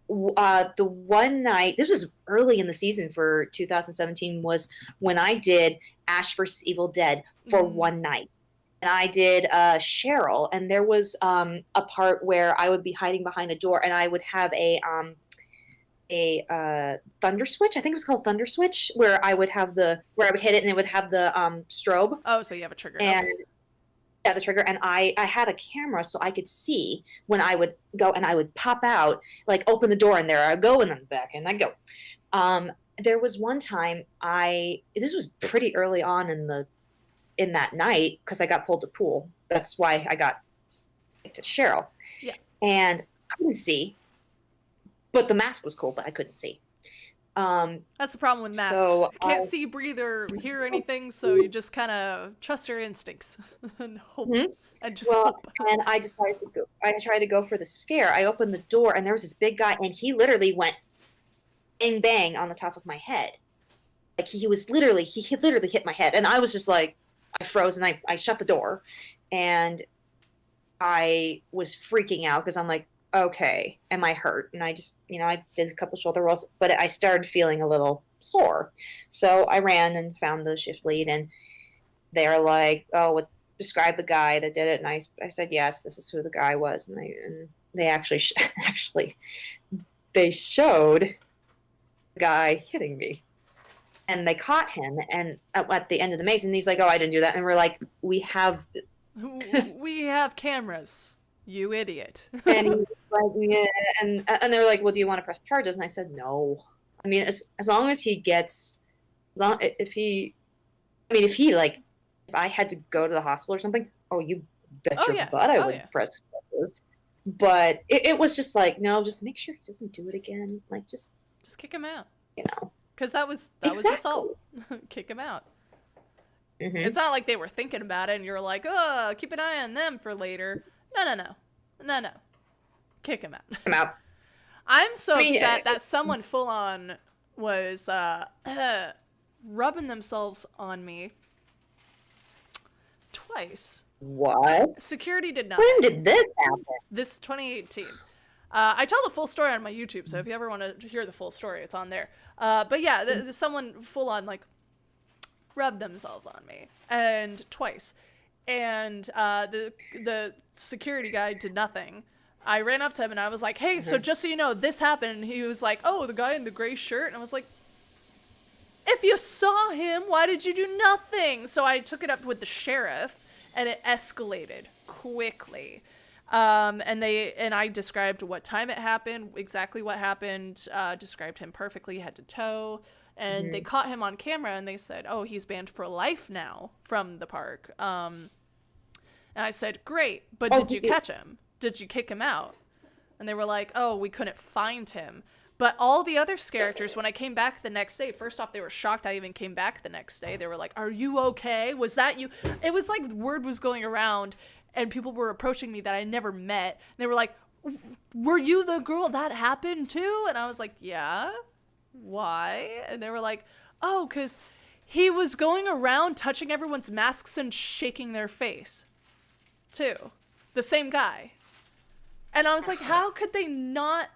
the one night this was early in the season for 2017 was when I did Ash vs Evil Dead for mm, one night. And I did Cheryl, and there was a part where I would be hiding behind a door, and I would have a thunder switch. I think it was called thunder switch, where I would hit it and it would have the strobe oh, so you have a trigger. and Okay. yeah, the trigger. And I had a camera so I could see when I would go and I would pop out, like open the door and there I go and then back and I go. There was one time this was pretty early on in that night because I got pulled to pool. That's why I got to Cheryl Yeah. and I couldn't see, but the mask was cool, but I couldn't see. That's the problem with masks. So Can't see, breathe, or hear anything, so you just kind of trust your instincts and hope. Mhm. And just Well, hope. and I decided to go. I tried to go for the scare. I opened the door, and there was this big guy, and he literally went bang bang on the top of my head. Like he literally hit my head, and I was just like, I froze, and I shut the door, and I was freaking out because I'm like, okay, am I hurt? And I just, I did a couple shoulder rolls, but I started feeling a little sore. So I ran and found the shift lead, and they're like, oh, describe the guy that did it. And I said, yes, this is who the guy was. And they actually, actually, they showed the guy hitting me. And they caught him, and at the end of the maze, and he's like, "Oh, I didn't do that." And we're like, "We have," We have cameras, you idiot. and he's like, yeah. And they were like, "Well, do you want to press charges?" And I said, "No. I mean, as long as he gets, as long if he, I mean, if I had to go to the hospital or something, oh, you bet Oh your yeah. butt I Oh would yeah. press charges." But it was just like, no, just make sure he doesn't do it again. Like, just Just kick him out. you know, Because that was assault. exactly. Kick him out. Hmm. It's not like they were thinking about it and you're like, oh, keep an eye on them for later. No, no, no. No, no. Kick him out. Come out. I'm so I mean, upset that someone full on was rubbing themselves on me twice. what? Security did nothing. When did this happen? This 2018. I tell the full story on my YouTube, so if you ever want to hear the full story, it's on there. But yeah, someone full on like rubbed themselves on me, and twice. and the security guy did nothing. I ran up to him and I was like, "Hey, so just so you know, this happened." And he was like, "Oh, the guy in the gray shirt." And I was like, "If you saw him, why did you do nothing?" So I took it up with the sheriff, and it escalated quickly. And I described what time it happened, exactly what happened, described him perfectly, head to toe. And they caught him on camera, and they said, "Oh, he's banned for life now from the park." And I said, "Great, but did you catch him? Did you kick him out?" And they were like, "Oh, we couldn't find him." But all the other Scareactors, when I came back the next day, first off, they were shocked I even came back the next day. They were like, "Are you okay? Was that you?" It was like word was going around, and people were approaching me that I never met. And they were like, "Were you the girl that happened to?" And I was like, "Yeah. Why?" And they were like, "Oh, because he was going around touching everyone's masks and shaking their face, too. The same guy." And I was like, how could they not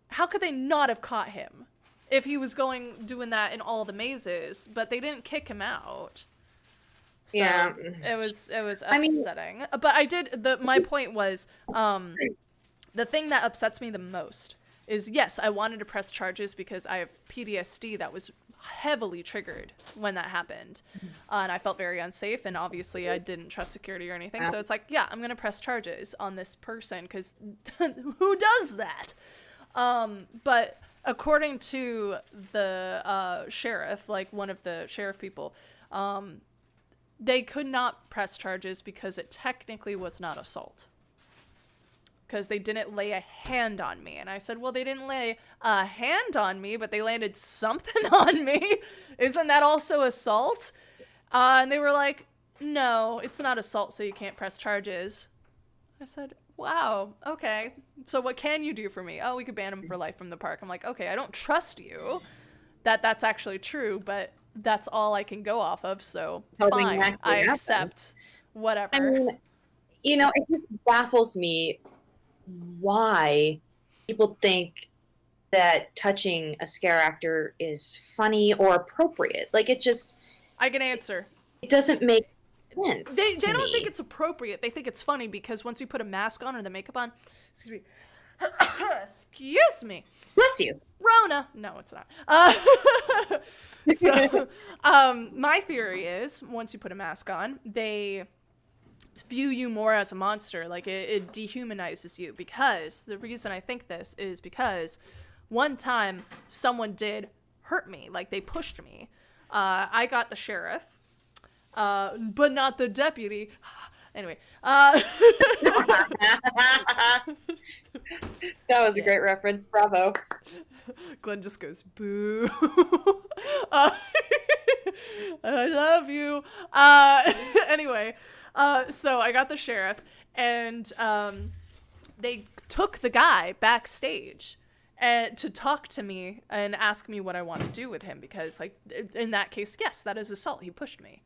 have caught him if he was doing that in all the mazes? But they didn't kick him out. So Yeah. it was upsetting. But my point was, the thing that upsets me the most is, yes, I wanted to press charges because I have PTSD that was heavily triggered when that happened. And I felt very unsafe, and obviously I didn't trust security or anything. So it's like, yeah, I'm going to press charges on this person because who does that? But according to the sheriff, like one of the sheriff people, they could not press charges because it technically was not assault. Because they didn't lay a hand on me. And I said, well, they didn't lay a hand on me, but they landed something on me. Isn't that also assault? And they were like, no, it's not assault, so you can't press charges. I said, wow, okay. So what can you do for me? Oh, we could ban him for life from the park. I'm like, okay, I don't trust you that that's actually true, but that's all I can go off of, so fine. I accept whatever. I mean, it just baffles me why people think that touching a scare actor is funny or appropriate. Like, I can answer. It doesn't make sense. They don't think it's appropriate. They think it's funny because once you put a mask on or the makeup on, excuse me, excuse me. Bless you. Rona. No, it's not. So, my theory is once you put a mask on, they view you more as a monster. Like it dehumanizes you, because the reason I think this is because one time someone did hurt me. Like they pushed me. I got the sheriff, but not the deputy. Anyway, that was a great reference. Bravo. Glenn just goes, boo. I love you. Anyway, so I got the sheriff, and they took the guy backstage and to talk to me and ask me what I want to do with him, because like in that case, yes, that is assault. He pushed me.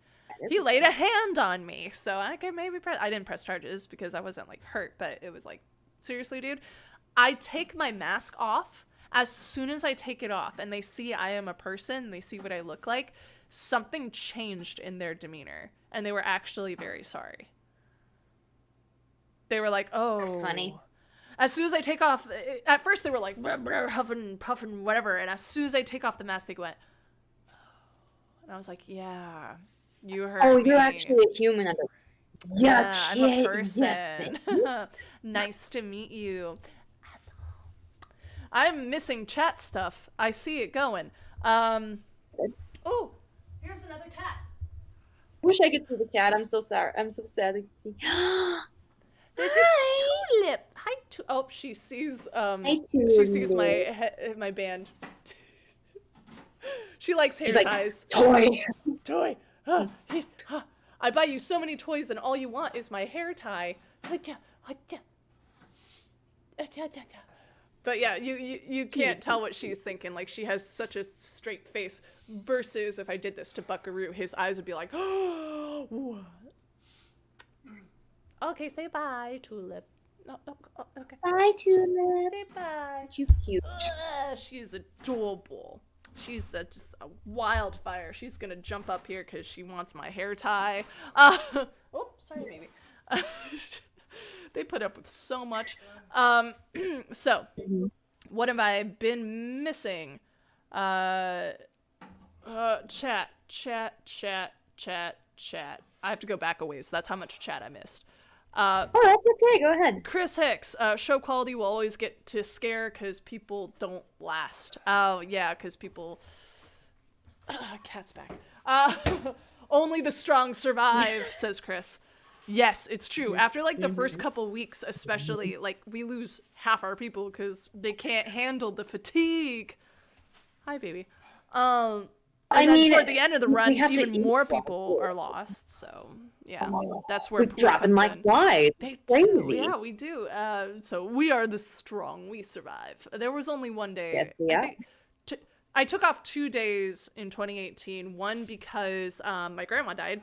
He laid a hand on me, so I could maybe I didn't press charges because I wasn't like hurt, but it was like, seriously, dude. I take my mask off. As soon as I take it off and they see I am a person, they see what I look like, something changed in their demeanor, and they were actually very sorry. They were like, oh. Funny. As soon as I take off, at first they were like, brr, brr, huffing, puffing, whatever, and as soon as I take off the mask, they went, oh. And I was like, yeah, you heard me. Oh, you're actually a human. Yeah, I'm a person. Nice to meet you. I'm missing chat stuff. I see it going. Oh, here's another cat. Wish I could see the cat. I'm so sorry. I'm so sad to see. This is Tulip. Hi, oh, she sees she sees my band. She likes hair ties. Toy. I buy you so many toys, and all you want is my hair tie. But yeah, you can't tell what she's thinking. Like, she has such a straight face. Versus if I did this to Buckaroo, his eyes would be like, oh, what? Okay, say bye, Tulip. No, okay. Bye, Tulip. Say bye. You cute. She's adorable. She's just a wildfire. She's gonna jump up here because she wants my hair tie. Oh, Sorry, baby. They put up with so much. So, what have I been missing? Chat. I have to go back a ways. That's how much chat I missed. Oh, that's okay. Go ahead. Chris Hicks, show quality will always get to scare because people don't last. Oh, yeah, because people... cat's back. Only the strong survive, says Chris. Yes, it's true. After, like, the first couple weeks, especially, like, we lose half our people because they can't handle the fatigue. Hi, baby. And then toward the end of the run, even more people are lost. So, yeah, that's where we're dropping like flies. They Crazy. do. Yeah, we do. So we are the strong. We survive. There was only one day. Yes, yeah. I took off 2 days in 2018. One because my grandma died,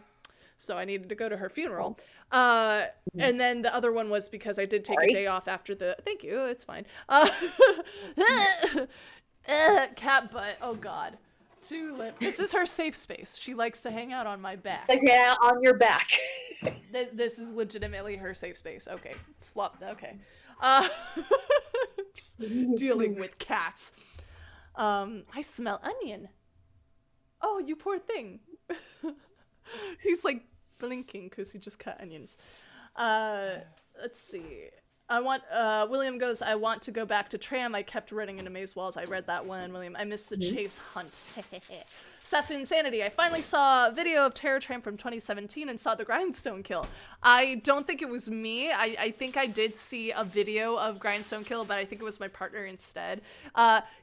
so I needed to go to her funeral. And then the other one was because I did take a day off after the. Thank you. It's fine. Cat butt. Oh God. This is her safe space. She likes to hang out on my back. Yeah, on your back. This is legitimately her safe space. Okay. Flop. Okay. Just dealing with cats. I smell onion. Oh, you poor thing. He's like blinking because he just cut onions. Let's see. William goes, I want to go back to Tram. I kept running into maze walls. I read that one, William. I missed the chase hunt. Sasu Insanity. I finally saw a video of Terror Tram from 2017 and saw the Grindstone kill. I don't think it was me. I think I did see a video of Grindstone kill, but I think it was my partner instead.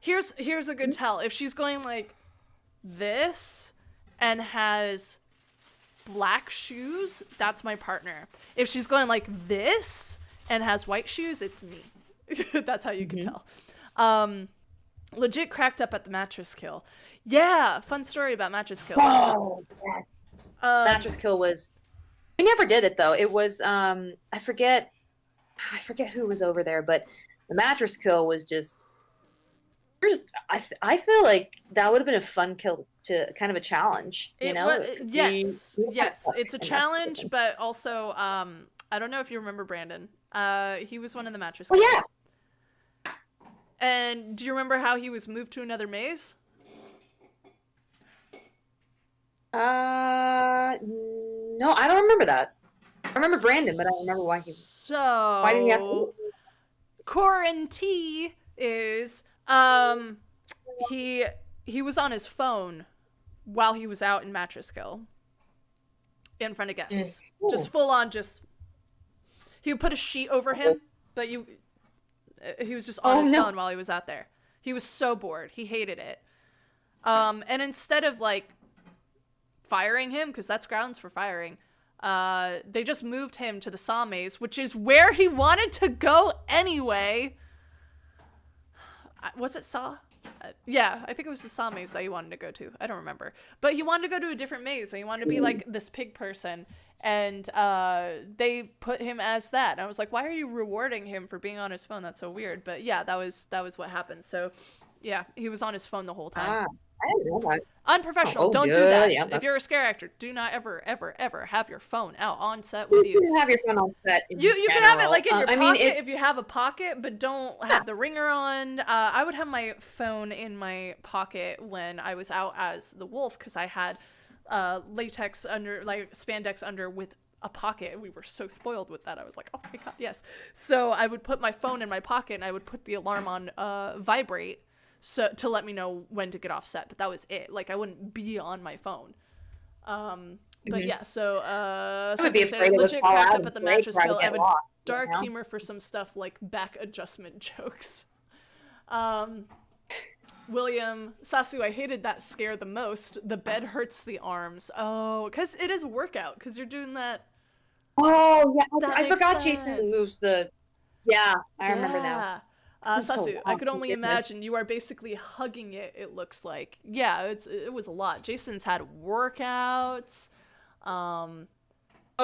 Here's a good tell. If she's going like this and has black shoes, that's my partner. If she's going like this and has white shoes, it's me. That's how you can tell. Legit cracked up at the mattress kill. Yeah, fun story about mattress kill. Oh, yes. Mattress kill was... We never did it, though. It was, I forget who was over there, but the mattress kill was just... I feel like that would have been a fun kill, to kind of a challenge, you know? Yes. It's a challenge, but also, I don't know if you remember Brandon. He was one of the mattress kills. Oh, yeah. And do you remember how he was moved to another maze? No, I don't remember that. I remember Brandon, but I don't remember why he... So... Why did he have to... Quarantine is, he was on his phone while he was out in Mattress Kill. In front of guests. Just full on, he would put a sheet over him, but he was just on his phone while he was out there. He was so bored. He hated it. And instead of, like, firing him, because that's grounds for firing, they just moved him to the Saw Maze, which is where he wanted to go anyway. Was it Saw? Yeah, I think it was the Saw Maze that he wanted to go to. I don't remember. But he wanted to go to a different maze, and he wanted to be like this pig person. And they put him as that. And I was like, why are you rewarding him for being on his phone? That's so weird. But yeah, that was what happened. So yeah, he was on his phone the whole time. I didn't know that. Unprofessional. Don't do that. Yeah, if you're a scare actor, do not ever, ever, ever have your phone out on set with you. You can have your phone on set. You can have it like in your pocket if you have a pocket, but don't have the ringer on. I would have my phone in my pocket when I was out as the wolf because I had latex under, like spandex under with a pocket. We were so spoiled with that. I was like, oh my God, yes. So I would put my phone in my pocket and I would put the alarm on vibrate. So to let me know when to get off set, but that was it. Like I wouldn't be on my phone. But yeah, so I would be afraid legit fall cracked out up at the break, mattress kill. I have a lost, dark humor for some stuff like back adjustment jokes. William Sasu, I hated that scare the most. The bed hurts the arms. Oh, because it is a workout. Because you're doing that. Oh yeah, I forgot sense. Jason moves the. Yeah, I remember now. Sasu, so I could only imagine you are basically hugging it. It looks like, yeah, it was a lot. Jason's had workouts. Oh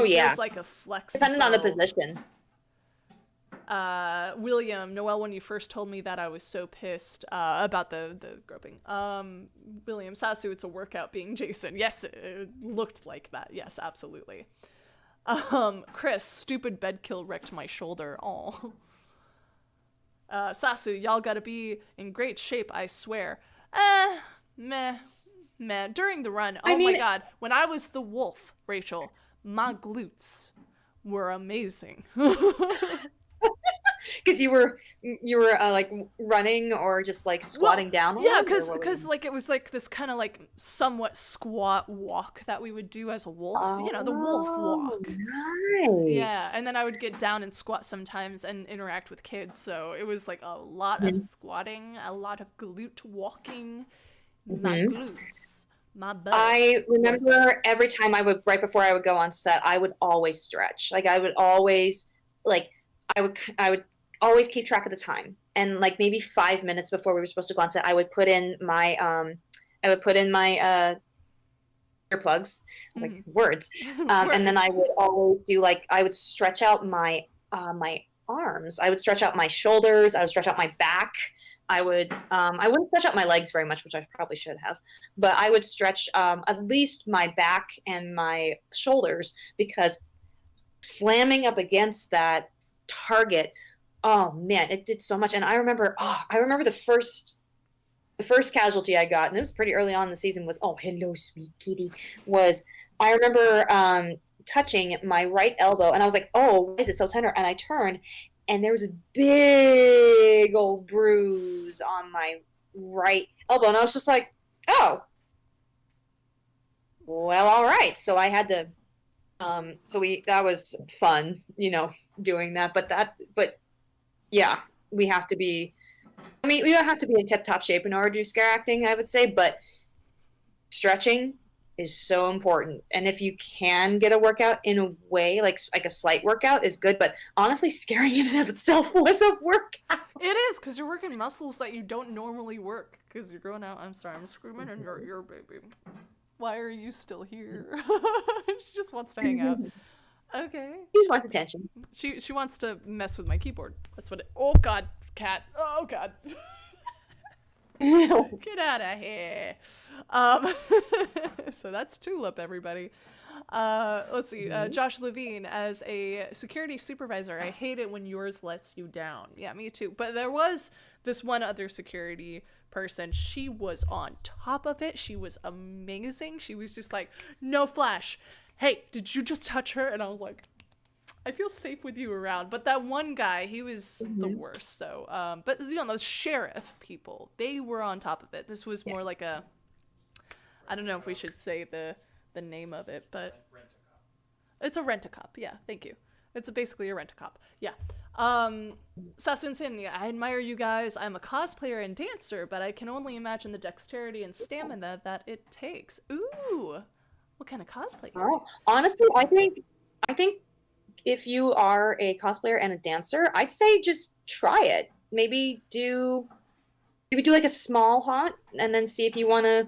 yeah, it's like a flex. Depending on the position. William, Noelle, when you first told me that, I was so pissed about the groping. William Sasu, it's a workout being Jason. Yes, it looked like that. Yes, absolutely. Chris, stupid bed kill wrecked my shoulder. Oh. Sasu, y'all gotta be in great shape, I swear. Meh, meh. During the run, I oh my mean, god, when I was the wolf, Rachel, my glutes were amazing. because you were like running or just like Well, squatting down a yeah, lot, or what were cause you? like it was like this kind of like somewhat squat walk that we would do as a wolf. You know, the wolf Oh, walk. Yeah, and nice. then I would get down and squat sometimes and interact with kids. So it was like a lot of Mhm. squatting, a lot of glute walking. My Mhm. glutes, my butt I was there. remember every time I would, right before I would go on set, I would always stretch. Like I would always, like, I would always keep track of the time. And like maybe 5 minutes before we were supposed to go on set, I would put in my earplugs. I was like, Mm. words. And then Words. I would always do like, I would stretch out my arms. I would stretch out my shoulders. I would stretch out my back. I wouldn't stretch out my legs very much, which I probably should have, but I would stretch at least my back and my shoulders because slamming up against that target, oh man, it did so much. And I remember the first casualty I got, and it was pretty early on in the season, was oh hello sweet kitty. Was I remember touching my right elbow, and I was like, oh, why is it so tender? And I turned, and there was a big old bruise on my right elbow, and I was just like, oh, well, all right. So I had to. So we that was fun, doing that. But yeah, we have to be. I mean, we don't have to be in tip-top shape in order to do scare acting, I would say, but stretching is so important. And if you can get a workout in a way, like a slight workout is good, but honestly, scaring in and of itself was a workout. It is, because you're working muscles that you don't normally work, because you're growing out. I'm sorry, I'm screaming in your ear, baby. Why are you still here? She just wants to hang out. Okay. He just wants attention. She wants to mess with my keyboard. That's what it. Oh god, cat. Oh god. Get out of here. Um, so that's Tulip, everybody. Let's see. Josh Levine as a security supervisor. I hate it when yours lets you down. Yeah, me too. But there was this one other security person. She was on top of it. She was amazing. She was just like, no flash. Hey, did you just touch her? And I was like, I feel safe with you around. But that one guy, he was the Mhm. worst. So, but those sheriff people, they were on top of it. This was Yeah. more like a, I don't know if we should say the name of it, but it's a rent-a-cop. Yeah, thank you. It's basically a rent-a-cop. Yeah. Sasun Sin, yeah, I admire you guys. I'm a cosplayer and dancer, but I can only imagine the dexterity and stamina that it takes. Ooh, what kind of cosplay you do? Oh, honestly, I think if you are a cosplayer and a dancer, I'd say just try it. Maybe do like a small haunt and then see if you want to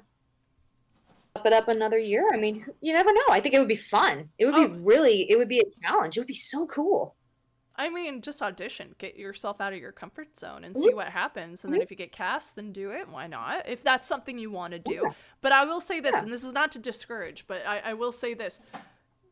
up it up another year. I mean, you never know. I think it would be fun. Oh, It would be a challenge. It would be so cool. I mean, just audition. Get yourself out of your comfort zone and see Mhm, what happens. And then mhm. if you get cast, then do it. Why not? If that's something you want to do. Yeah, But I will say this, yeah. and this is not to discourage, but I will say this.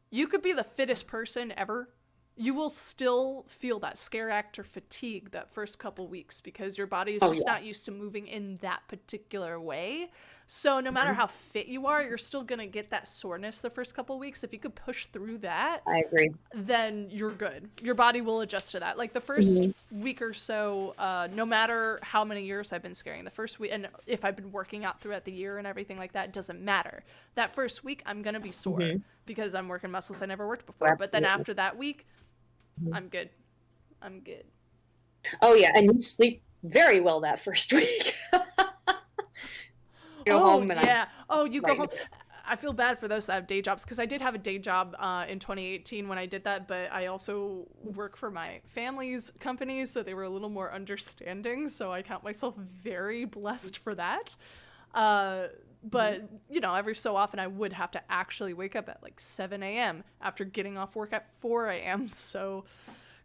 You could be the fittest person ever. You will still feel that scare actor fatigue that first couple weeks because your body is Oh just yeah. not used to moving in that particular way. So no matter Mhm. how fit you are, you're still gonna get that soreness the first couple weeks. If you could push through that, I agree. then you're good. Your body will adjust to that. Like the first Mhm, week or so, no matter how many years I've been scaring, the first week, and if I've been working out throughout the year and everything like that, it doesn't matter. That first week, I'm gonna be sore mhm. because I'm working muscles I never worked before. But then Absolutely. after that week, Mhm. I'm good. I'm good. Oh yeah, and you sleep very well that first week. Go Oh, home and I'm yeah. Oh, you go right in home. bed. I feel bad for those that have day jobs because I did have a day job in 2018 when I did that, but I also work for my family's company, so they were a little more understanding. So I count myself very blessed for that. Uh, but, every so often I would have to actually wake up at like 7 a.m. after getting off work at 4 a.m. So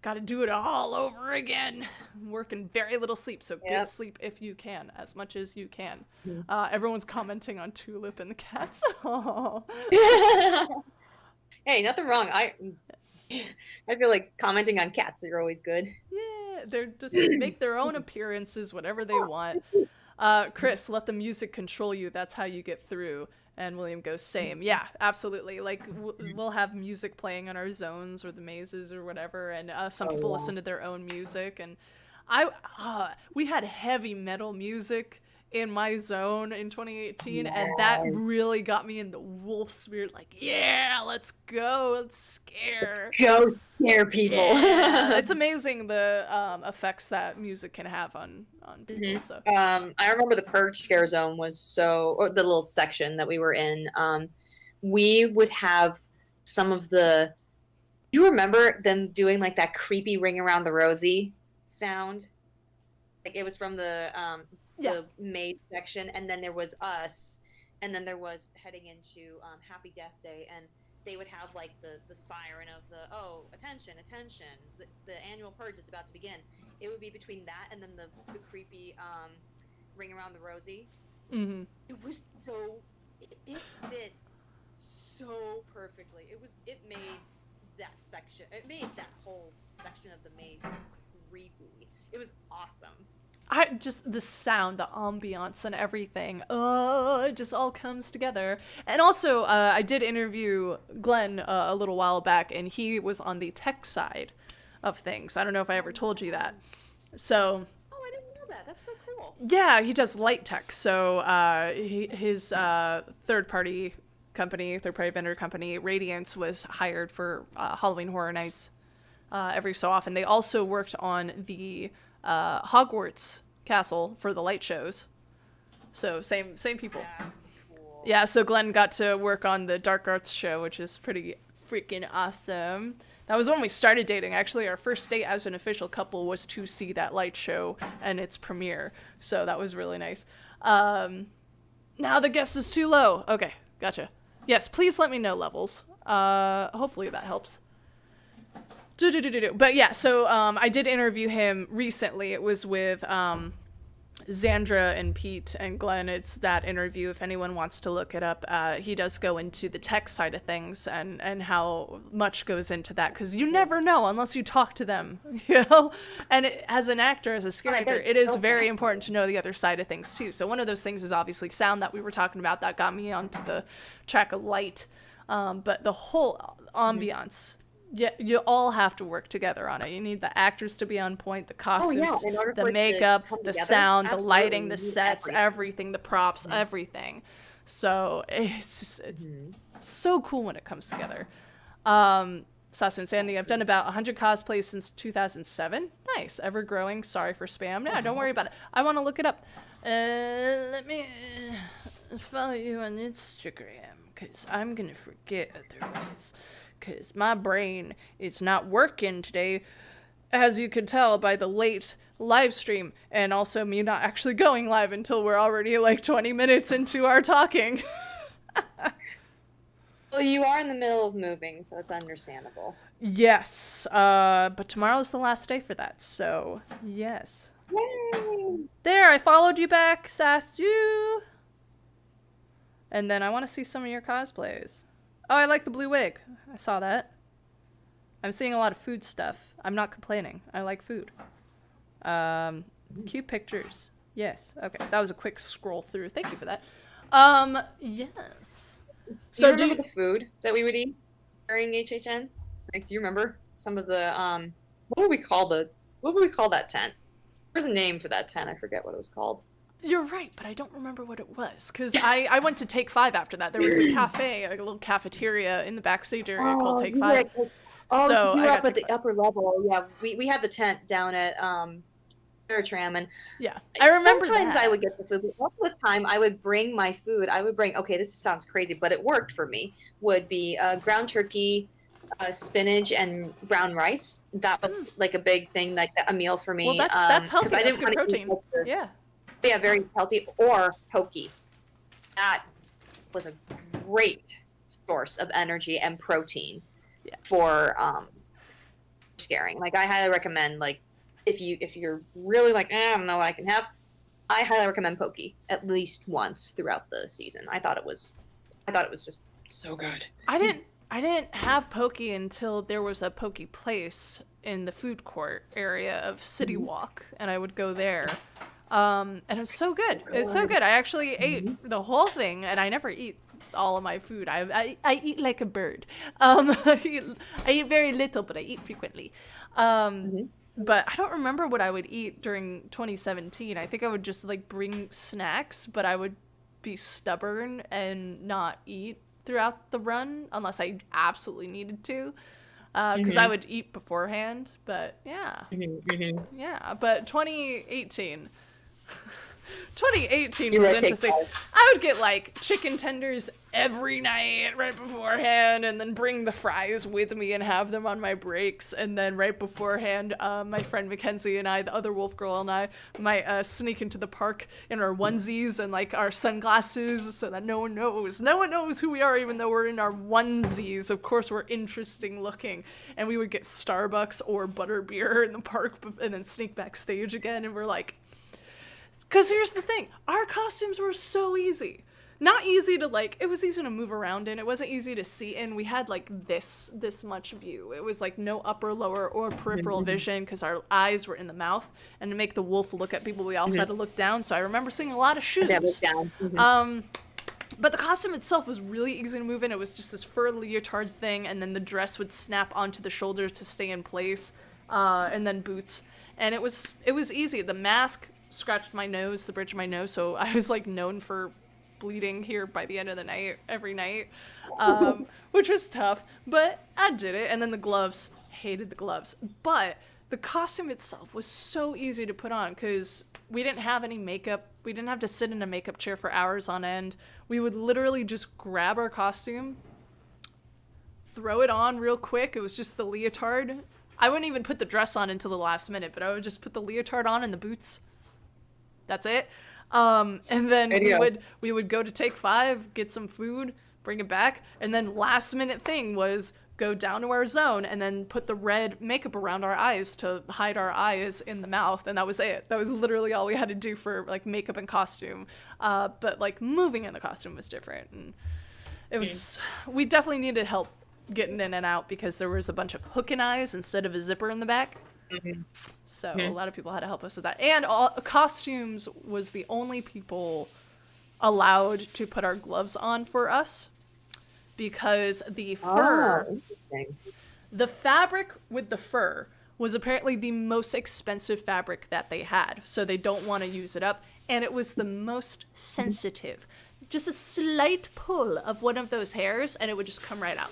got to do it all over again. Working very little sleep, so get Yep. sleep if you can, as much as you can. Mhm. Everyone's commenting on Tulip and the cats. Oh, Hey, nothing wrong. I feel like commenting on cats are always good. Yeah, they're just make their own appearances whatever they want. Chris, let the music control you. That's how you get through. And William goes, same. Yeah, absolutely. Like, we'll have music playing on our zones or the mazes or whatever, and some Oh people yeah. listen to their own music. And we had heavy metal music in my zone in 2018, and that Yes. really got me in the wolf spirit. Like, yeah, let's go, let's Let's scare. go scare people. Yeah, it's amazing the effects that music can have on people. So I remember the Purge scare zone was or the little section that we were in. We would have some of the. Do you remember them doing like that creepy ring around the rosy sound? Like it was from yeah, the maid section, and then there was us, and then there was heading into Happy Death Day, and they would have like the siren of the attention attention the annual purge is about to begin. It would be between that and then the creepy ring around the rosy. hmm It was it fit so perfectly. It made it made that whole section of the maze creepy. It was awesome. I just the sound, the ambiance, and everything. It just all comes together. And also, I did interview Glenn a little while back, and he was on the tech side of things. I don't know if I ever told you that. So Oh, I didn't know that. That's so cool. yeah, he does light tech. So his third party company, third party vendor company, Radiance, was hired for Halloween Horror Nights every so often. They also worked on the Hogwarts castle for the light shows. So same people. Yeah, cool. Yeah, so Glenn got to work on the Dark Arts show, which is pretty freaking awesome. That was when we started dating. Actually, our first date as an official couple was to see that light show and its premiere. So that was really nice. Now the guest is too low. Okay, gotcha. Yes, please let me know levels. Hopefully that helps. But yeah, so I did interview him recently. It was with Xandra and Pete and Glenn. It's that interview. If anyone wants to look it up, he does go into the tech side of things and how much goes into that, because you never know unless you talk to them, you know. And as an actor, as a scare actor, it is very important to know the other side of things too. So one of those things is obviously sound that we were talking about that got me onto the track of light, but the whole ambiance. Yeah, you all have to work together on it. You need the actors to be on point, the Oh yeah, costumes, in order the for it to makeup, come the together, sound, the absolutely, lighting, you the need sets, everything. everything, the props, everything. So it's so cool when it comes together. Sasu and Sandy, I've done about 100 cosplays since 2007. Nice, ever growing. Sorry for spam. No, don't worry about it. I want to look it up. Let me follow you on Instagram, because I'm going to forget otherwise. Because my brain is not working today, as you could tell by the late live stream, and also me not actually going live until we're already like 20 minutes into our talking. Well, you are in the middle of moving, so it's understandable. Yes, but tomorrow's the last day for that, so yes. Yay! There, I followed you back, Sasu. And then I want to see some of your cosplays. Oh, I like the blue wig. I saw that. I'm seeing a lot of food stuff. I'm not complaining. I like food. Cute pictures. Yes. Okay. That was a quick scroll through. Thank you for that. Yes. So do you remember the food that we would eat during HHN? Like, do you remember some of the what would we call that tent? There's a name for that tent. I forget what it was called. You're right, but I don't remember what it was, because I went to Take 5 after that. There was a cafe, like a little cafeteria in the backstage area called Take 5. So you I were got up at the Take 5. upper level. Yeah, we had the tent down at Tram, and Yeah, I remember sometimes that. I would get the food, but most of the time I would bring my food. I would bring, okay, this sounds crazy, but it worked for me. Would be ground turkey, spinach, and brown rice. That was like a big thing, like a meal for me. Well, that's healthy. 'cause I That's didn't good want to eat protein. Yeah. yeah, very healthy, or pokey. That was a great source of energy and protein for scaring. Like I highly recommend, like if you're really like, I don't know what I can have, I highly recommend pokey at least once throughout the season. I thought it was just so good. I didn't I didn't have poke until there was a poke place in the food court area of City Walk, and I would go there. And it's so good. It's so good. I actually ate the whole thing, and I never eat all of my food. I eat like a bird. I eat very little, but I eat frequently. But I don't remember what I would eat during 2017. I think I would just like bring snacks, but I would be stubborn and not eat throughout the run unless I absolutely needed to. Because I would eat beforehand. But yeah. Yeah. But 2018. 2018 You was were interesting. I would get like chicken tenders every night right beforehand, and then bring the fries with me and have them on my breaks. And then right beforehand, my friend Mackenzie and I, the other wolf girl, and I might sneak into the park in our onesies and like our sunglasses so that no one knows who we are, even though we're in our onesies. Of course, we're interesting looking. And we would get Starbucks or butterbeer in the park and then sneak backstage again. And we're like, because here's the thing, our costumes were so easy. Not easy to like, it was easy to move around in. It wasn't easy to see in. We had like this much view. It was like no upper, lower, or peripheral vision because our eyes were in the mouth. And to make the wolf look at people, we also had to look down. So I remember seeing a lot of shoes. Yeah, look down. But the costume itself was really easy to move in. It was just this fur leotard thing, and then the dress would snap onto the shoulder to stay in place, and then boots. And it was easy. The mask scratched my nose, the bridge of my nose, so I was like known for bleeding here by the end of the night, every night, which was tough, but I did it. And then the gloves, hated the gloves, but the costume itself was so easy to put on because we didn't have any makeup. We didn't have to sit in a makeup chair for hours on end. We would literally just grab our costume, throw it on real quick. It was just the leotard. I wouldn't even put the dress on until the last minute, but I would just put the leotard on and the boots. That's it. And then we would go to Take 5, get some food, bring it back, and then last minute thing was go down to our zone and then put the red makeup around our eyes to hide our eyes in the mouth, and that was it. That was literally all we had to do for like makeup and costume. But like moving in the costume was different, and it was we definitely needed help getting in and out because there was a bunch of hook and eyes instead of a zipper in the back. So a lot of people had to help us with that. And costumes was the only people allowed to put our gloves on for us because the fur, the fabric with the fur was apparently the most expensive fabric that they had. So they don't want to use it up. And it was the most sensitive. Just a slight pull of one of those hairs and it would just come right out.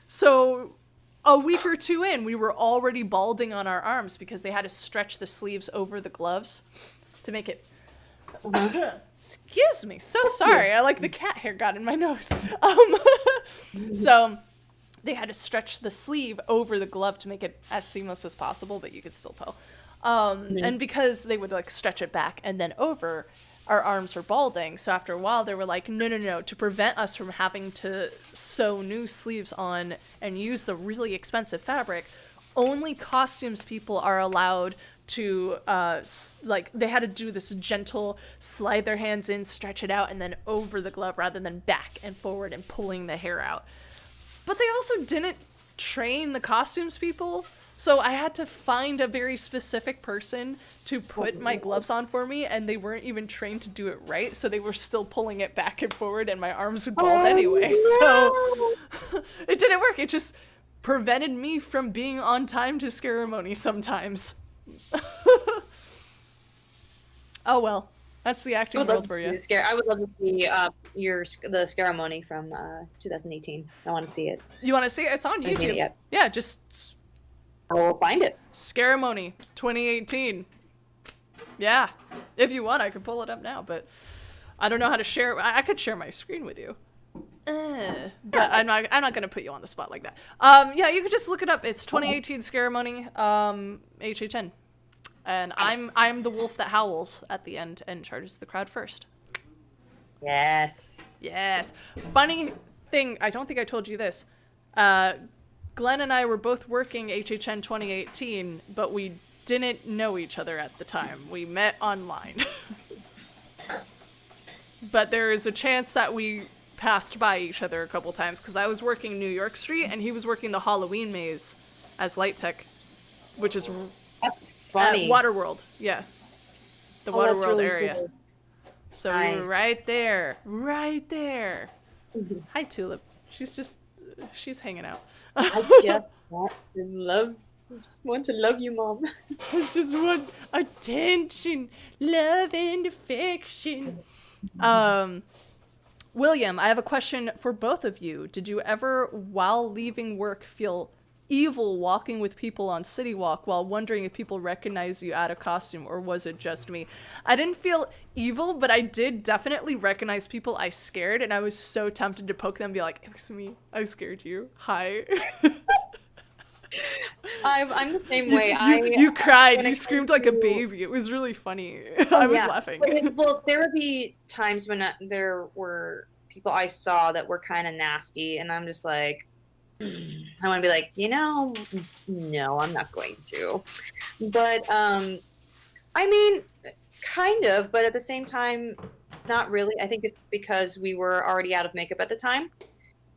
So a week or two in, we were already balding on our arms because they had to stretch the sleeves over the gloves to make it... Excuse me, so sorry. I like the cat hair got in my nose. So they had to stretch the sleeve over the glove to make it as seamless as possible, but you could still tell. And because they would like stretch it back and then over, our arms were balding. So after a while, they were like, no, to prevent us from having to sew new sleeves on and use the really expensive fabric, only costumes people are allowed to, like, they had to do this gentle slide their hands in, stretch it out, and then over the glove rather than back and forward and pulling the hair out. But they also didn't train the costumes people, so I had to find a very specific person to put my gloves on for me, and they weren't even trained to do it right, so they were still pulling it back and forward, and my arms would bald anyway, so it didn't work. It just prevented me from being on time to ceremony sometimes. Oh well, that's the acting world for you. I would love to see the ceremony from 2018. I want to see it. You want to see it? It's on YouTube. Yeah, just I will find it. Ceremony 2018. Yeah, if you want, I could pull it up now, but I don't know how to share. I could share my screen with you. But I'm not gonna put you on the spot like that. Yeah, you could just look it up. It's 2018 ceremony, HHN. And I'm the wolf that howls at the end and charges the crowd first. Yes. Funny thing, I don't think I told you this. Glenn and I were both working HHN 2018, but we didn't know each other at the time. We met online. But there is a chance that we passed by each other a couple times because I was working New York Street and he was working the Halloween maze as light tech, which is That's at funny. Waterworld. Yeah, the Oh, that's Waterworld really area. cool. So we were Nice. right there, right there. Hi, Tulip. She's hanging out. I just want to love. I just want to love you, Mom. I just want attention, love, and affection. Um, William, I have a question for both of you. Did you ever, while leaving work, feel evil walking with people on City Walk while wondering if people recognize you out of costume, or was it just me? I didn't feel evil, but I did definitely recognize people I scared, and I was so tempted to poke them and be like, it was me. I scared you. Hi. I'm the same way. You cried. When You it screamed comes like a to- baby. It was really funny. Oh, I was yeah. laughing. Well, there would be times when there were people I saw that were kind of nasty, and I'm just like, I want to be like, no, I'm not going to. But I mean, kind of, but at the same time, not really. I think it's because we were already out of makeup at the time.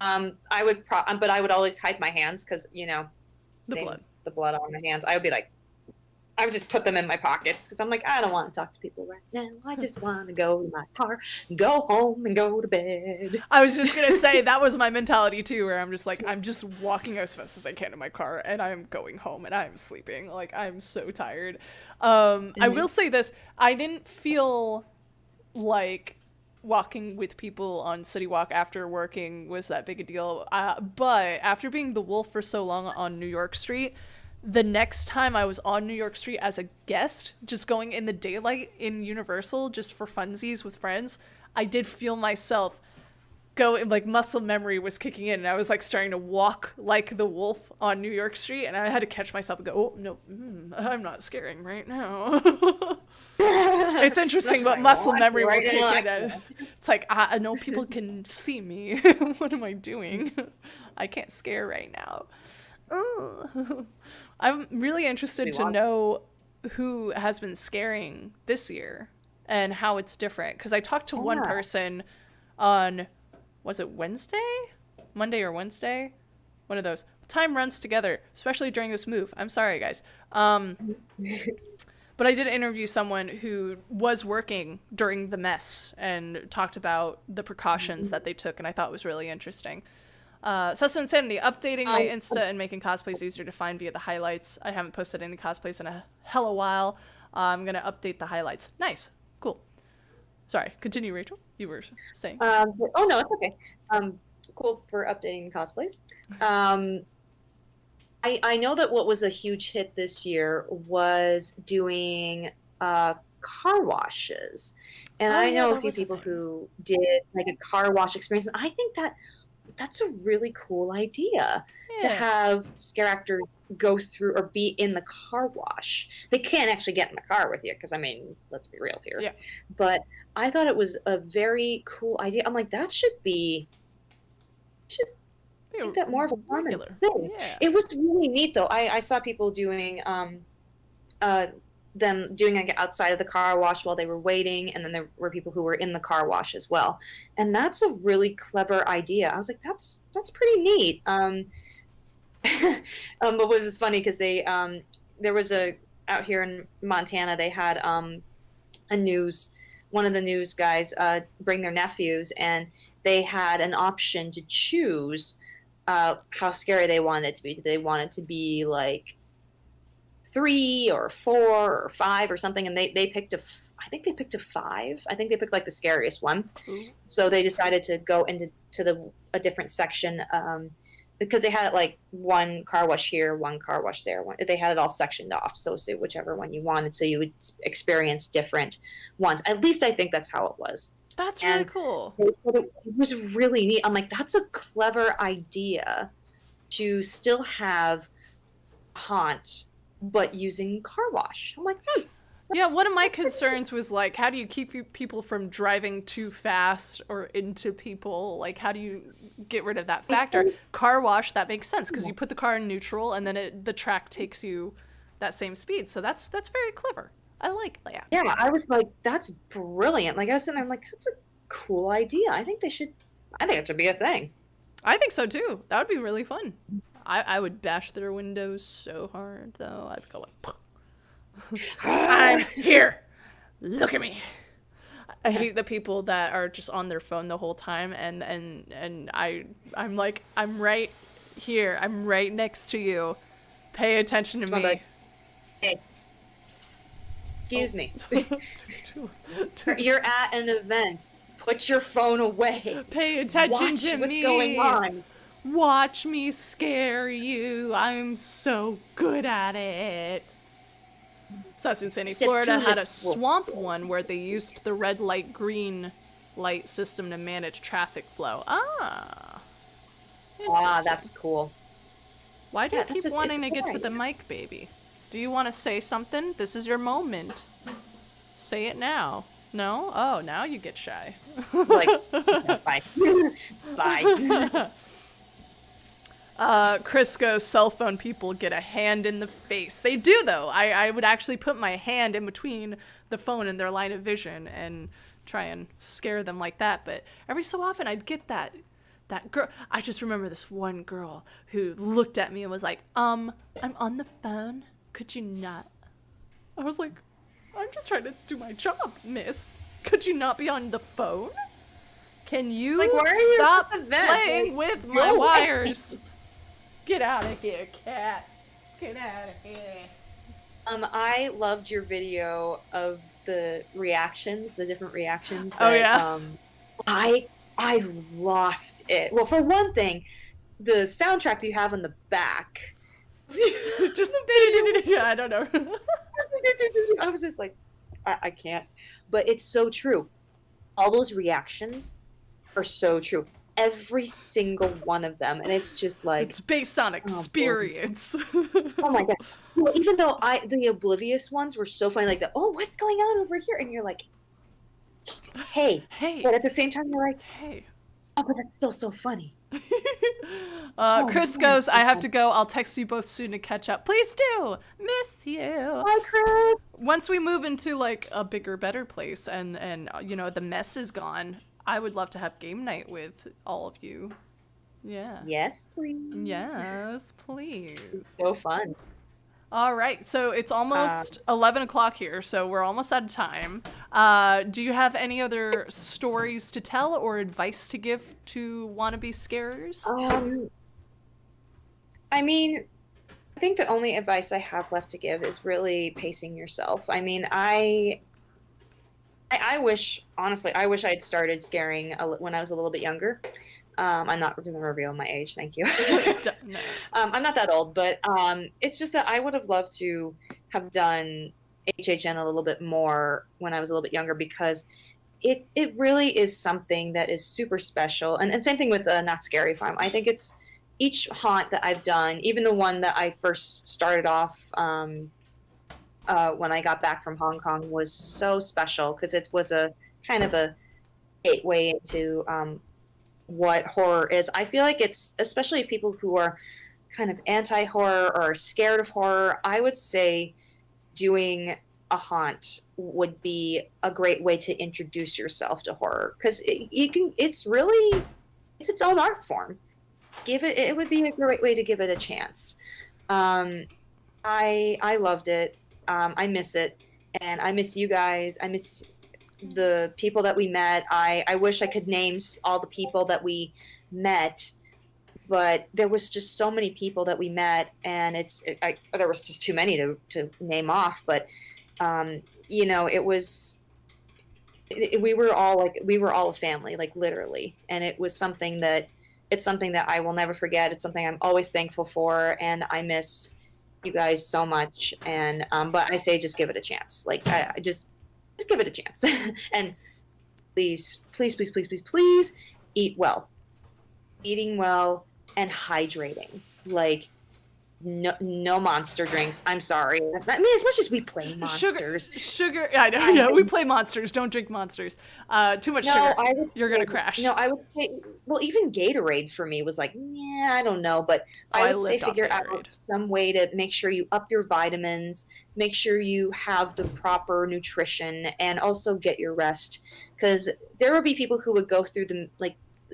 But I would always hide my hands because The blood. the blood on my hands. I would be like, I would just put them in my pockets because I'm like, I don't want to talk to people right now. I just want to go to my car, go home, and go to bed. I was just gonna say that was my mentality too, where I'm just like, I'm just walking as fast as I can to my car, and I'm going home, and I'm sleeping. Like, I'm so tired. I will say this: I didn't feel like walking with people on City Walk after working was that big a deal. But after being the wolf for so long on New York Street, the next time I was on New York Street as a guest, just going in the daylight in Universal just for funsies with friends, I did feel myself go, like, muscle memory was kicking in, and I was like starting to walk like the wolf on New York Street, and I had to catch myself and go, oh no, I'm not scaring right now. It's interesting what muscle memory will kick in. It's like, I know people can see me. What am I doing? I can't scare right now. Ugh. I'm really interested to know who has been scaring this year and how it's different. Because I talked to one person on, was it Wednesday? Monday or Wednesday? One of those. Time runs together, especially during this move. I'm sorry, guys. But I did interview someone who was working during the mess and talked about the precautions that they took, and I thought was really interesting. Suss Insanity, updating my Insta and making cosplays easier to find via the highlights. I haven't posted any cosplays in a hella while. I'm going to update the highlights. Nice. Cool. Sorry. Continue, Rachel. You were saying. Oh, no, it's okay. Cool for updating cosplays. I know that what was a huge hit this year was doing car washes. And I know a few people who did like a car wash experience. And I think that's a really cool idea to have scare actors go through or be in the car wash. They can't actually get in the car with you because, I mean, let's be real here. Yeah. But I thought it was a very cool idea. I'm like, that should make that more of a common thing. Yeah. It was really neat, though. I saw people doing them doing like outside of the car wash while they were waiting, and then there were people who were in the car wash as well. And that's a really clever idea. I was like, that's pretty neat. But what was funny because they there was out here in Montana, they had one of the news guys bring their nephews, and they had an option to choose how scary they wanted it to be. Did they want it to be like 3 or 4 or 5 or something? And they picked I think they picked a 5. I think they picked like the scariest one. So they decided to go into a different section because they had like one car wash here, one car wash there. They had it all sectioned off. So whichever one you wanted, so you would experience different ones. At least I think that's how it was. That's really cool. It was really neat. I'm like, that's a clever idea to still have haunt, but using car wash. I'm like, yeah, one of my concerns was like, how do you keep people from driving too fast or into people? Like, how do you get rid of that factor? Car wash, that makes sense because you put the car in neutral and then the track takes you that same speed. So that's very clever. I like that. Yeah, I was like, that's brilliant. Like, I was sitting there, I'm like, that's a cool idea. I think they should I think it should be a thing. I think so too. That would be really fun. I would bash their windows so hard though. I'd go like, I'm here. Look at me. I hate the people that are just on their phone the whole time, and I'm like, I'm right here. I'm right next to you. Pay attention to I'm me. like, hey, Oh. excuse me. Too- too- You're at an event. Put your phone away. Pay attention Watch to what's me. going on. Watch me scare you. I'm so good at it. Sassoon Sandy, Except Florida had a tulips will- swamp one where they used the red light, green light system to manage traffic flow. Ah. Ah, Interesting. that's cool. Why do Yeah, you keep it's wanting a to good get to the idea. mic, baby? Do you want to say something? This is your moment. Say it now. No? Oh, now you get shy. Like, okay, bye. Bye. Crisco cell phone people get a hand in the face. They do, though. I would actually put my hand in between the phone and their line of vision and try and scare them like that. But every so often I'd get that girl. I just remember this one girl who looked at me and was like, I'm on the phone. Could you not? I was like, I'm just trying to do my job, miss. Could you not be on the phone? Can you Like, why are you stop at this event? playing Like, with my go away. wires? Get out of here, cat. Get out of here. I loved your video of the reactions, the different reactions that Oh, yeah? I lost it. Well, for one thing, the soundtrack you have on the back. Just I don't know. I was just like, I can't. But it's so true. All those reactions are so true. Every single one of them. And it's just like, It's based on experience. oh my god. Well, even though the oblivious ones were so funny, like the, oh, what's going on over here? And you're like, hey. Hey. But at the same time, you're like, Hey. oh, but that's still so funny. Chris man, goes, so I have fun. to go. I'll text you both soon to catch up. Please do. Miss you. Hi, Chris. Once we move into like a bigger, better place and you know, the mess is gone, I would love to have game night with all of you. Yeah. Yes, please. Yes, please. It's so fun. All right, so it's almost 11 o'clock here, so we're almost out of time. Do you have any other stories to tell or advice to give to wannabe scarers? I mean, I think the only advice I have left to give is really pacing yourself. I mean, I wish, honestly, I wish I had started scaring when I was a little bit younger. I'm not going to reveal my age, thank you. No, it's I'm not that old, but it's just that I would have loved to have done HHN a little bit more when I was a little bit younger because it really is something that is super special. And same thing with Not Scary Farm. I think it's each haunt that I've done, even the one that I first started off when I got back from Hong Kong was so special because it was a kind of a gateway into what horror is. I feel like it's, especially people who are kind of anti-horror or scared of horror, I would say doing a haunt would be a great way to introduce yourself to horror because it's really, it's its own art form. It would be a great way to give it a chance. I loved it. I miss it, and I miss you guys. I miss the people that we met. I wish I could name all the people that we met, but there was just so many people that we met, and there was just too many to name off. But you know, we were all a family, like literally, and it was something that I will never forget. It's something I'm always thankful for, and I miss you guys so much. And but I say just give it a chance. Like I just give it a chance. And please, please, please, please, please, please eat well. Eating well and hydrating. Like no monster drinks. I'm sorry. I mean, as much as we play monsters. Sugar. I know. Yeah, we play monsters. Don't drink monsters. Too much sugar. You're gonna crash. No, I would say. Well, even Gatorade for me was like, yeah, I don't know, but I would say figure out some way to make sure you up your vitamins, make sure you have the proper nutrition, and also get your rest. Because there would be people who would go through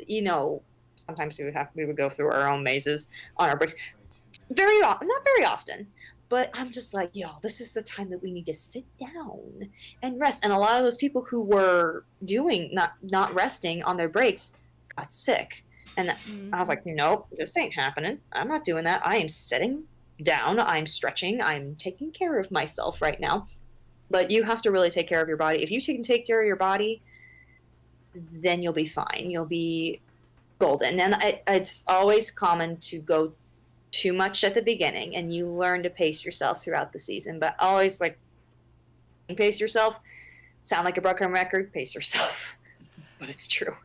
you know, sometimes we would go through our own mazes on our breaks. Very often, not very often, but I'm just like, yo, this is the time that we need to sit down and rest. And a lot of those people who were doing not resting on their breaks got sick. And I was Hmm. like, nope, this ain't happening. I'm not doing that. I am sitting down. I'm stretching. I'm taking care of myself right now. But you have to really take care of your body. If you can take care of your body, then you'll be fine. You'll be golden. And it's always common to go too much at the beginning, and you learn to pace yourself throughout the season. But always like pace yourself. Sound like a broken record? Pace yourself. But it's true.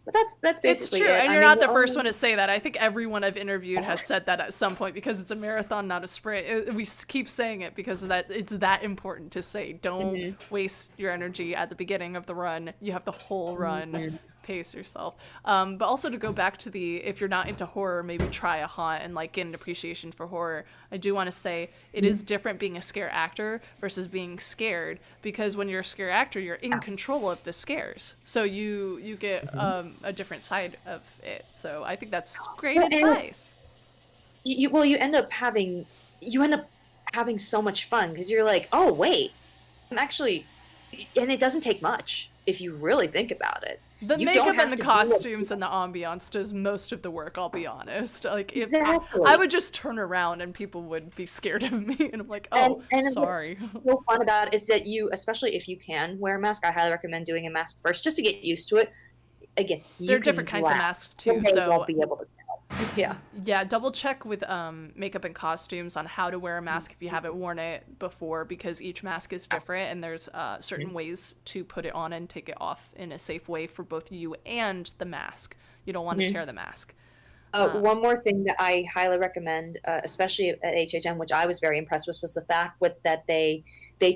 But that's It's basically true, it. and I you're mean, not we're the first one only to say that. I think everyone I've interviewed has said that at some point because it's a marathon, not a sprint. We keep saying it because of that. It's that important to say. Don't mhm, waste your energy at the beginning of the run. You have the whole run. mhm, Pace yourself. But also to go back to the if you're not into horror, maybe try a haunt and like get an appreciation for horror. I do want to say it is mhm. different being a scare actor versus being scared because when you're a scare actor, you're in control of the scares, so you get a different side of it. So I think that's great Well, and advice. you end up having so much fun because you're like, oh wait, I'm actually, and it doesn't take much if you really think about it. The You don't makeup and have the to do it costumes and the ambiance does most of the work, I'll be honest. Like if I exactly. would just turn around and people would be scared of me and I'm like, And "Oh, what's sorry." so fun about it is that you, especially if you can wear a mask, I highly recommend doing a mask first just to get used to it. Again, There you are different can kinds of laugh, masks and too. they won't So be able to tell. Yeah. yeah, double check with makeup and costumes on how to wear a mask if you haven't worn it before, because each mask is different and there's certain ways to put it on and take it off in a safe way for both you and the mask. You don't want to Mhm. tear the mask. One more thing that I highly recommend, especially at HHN, which I was very impressed with, was the fact with that they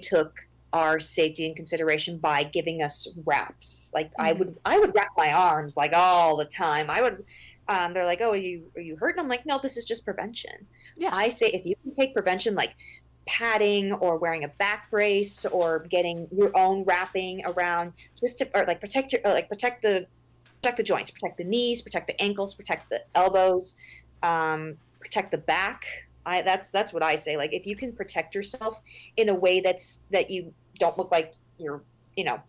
took our safety in consideration by giving us wraps. Like Hmm. I would wrap my arms like all the time. I would they're like, "Oh, are you hurt?" And I'm like, "No, this is just prevention." Yeah. I say if you can take prevention like padding or wearing a back brace or getting your own wrapping around just to or like protect your or like protect the joints, protect the knees, protect the ankles, protect the elbows, protect the back. That's what I say. Like if you can protect yourself in a way that you don't look like you're you know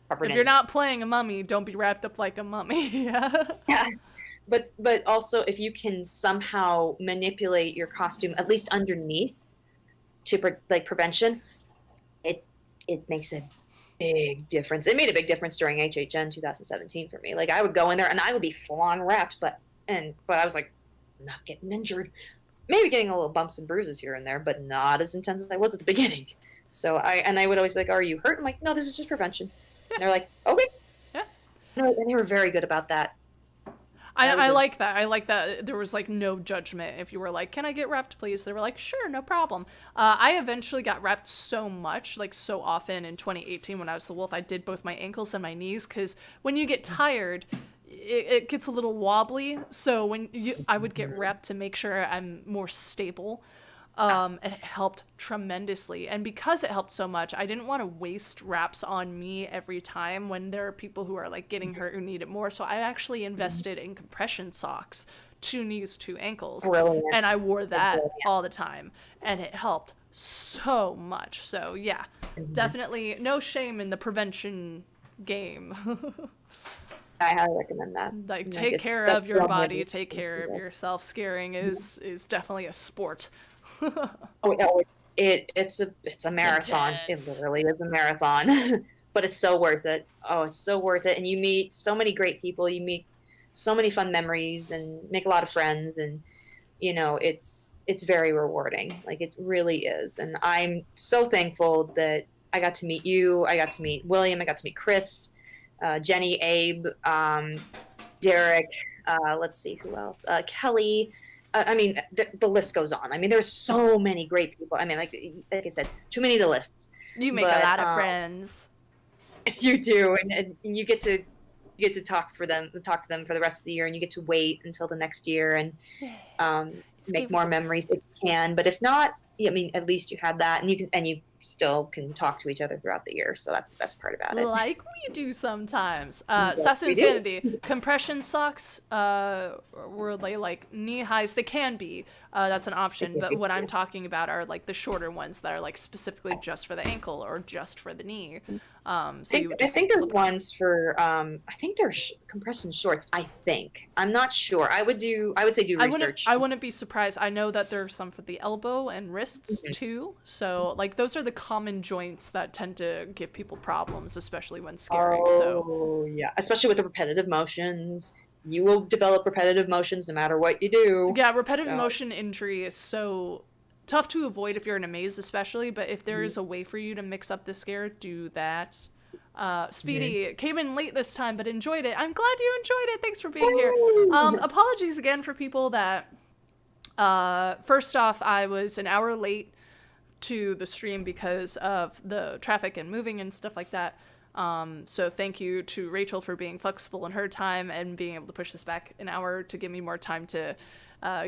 covered If you're in not playing a mummy, don't be wrapped up like a mummy. Yeah. yeah. But also if you can somehow manipulate your costume at least underneath to like prevention, it it makes a big difference. It made a big difference during HHN 2017 for me. Like I would go in there and I would be full on wrapped, but I was like not getting injured. Maybe getting a little bumps and bruises here and there, but not as intense as I was at the beginning. So I would always be like, "Are you hurt?" I'm like, "No, this is just prevention." And they're like, "Okay." Yeah. No, and they were very good about that. That was I a like that. I like that there was like no judgment. If you were like, "Can I get wrapped, please?" They were like, "Sure, no problem." I eventually got wrapped so much, like so often in 2018 when I was the wolf. I did both my ankles and my knees because when you get tired, it gets a little wobbly. So I would get wrapped to make sure I'm more stable. And it helped tremendously. And because it helped so much, I didn't want to waste wraps on me every time when there are people who are like getting hurt who need it more. So I actually invested in compression socks, 2 knees, 2 ankles, brilliant. and I wore That's that brilliant. all the time, and it helped so much. So yeah, Mhm. definitely no shame in the prevention game. I highly recommend that. Like Like take it's care that's of the your only body, way take to care of do yourself. Scaring it. is definitely a sport. Oh, it's a It's marathon. It intense. literally is a marathon, but it's so worth it. Oh, it's so worth it, and you meet so many great people. You meet so many fun memories, and make a lot of friends, and it's very rewarding. Like it really is, and I'm so thankful that I got to meet you. I got to meet William. I got to meet Chris, Jenny, Abe, Derek. Let's see who else. Kelly. I mean, the list goes on. I mean, there's so many great people. I mean, like I said, too many to list. You make a But lot of friends. yes, you do, and you get to talk to them for the rest of the year, and you get to wait until the next year and It's make give more away. memories if you can. But if not, I mean, at least you had that, and you still can talk to each other throughout the year. So that's the best part about it. Like we do sometimes. Yes, Sasu we do. Insanity. Compression socks, were they like knee highs? They can be. That's an option. But what I'm talking about are like the shorter ones that are like specifically just for the ankle or just for the knee. So you would I just think there's slip it on. ones for I think they're compression shorts. I think I'm not sure. I would say do research. I wouldn't be surprised. I know that there are some for the elbow and wrists Mhm. too. So like those are the common joints that tend to give people problems, especially when scaring. So Oh yeah, especially with the repetitive motions. You will develop repetitive motions no matter what you do. yeah, repetitive So motion injury is so tough to avoid if you're in a maze, especially. But if there is a way for you to mix up the scare, do that. mhm. Speedy came in late this time, but enjoyed it. I'm glad you enjoyed it. Thanks for being here. Apologies again for people that. First off, I was an hour late to the stream because of the traffic and moving and stuff like that. So thank you to Rachel for being flexible in her time and being able to push this back an hour to give me more time to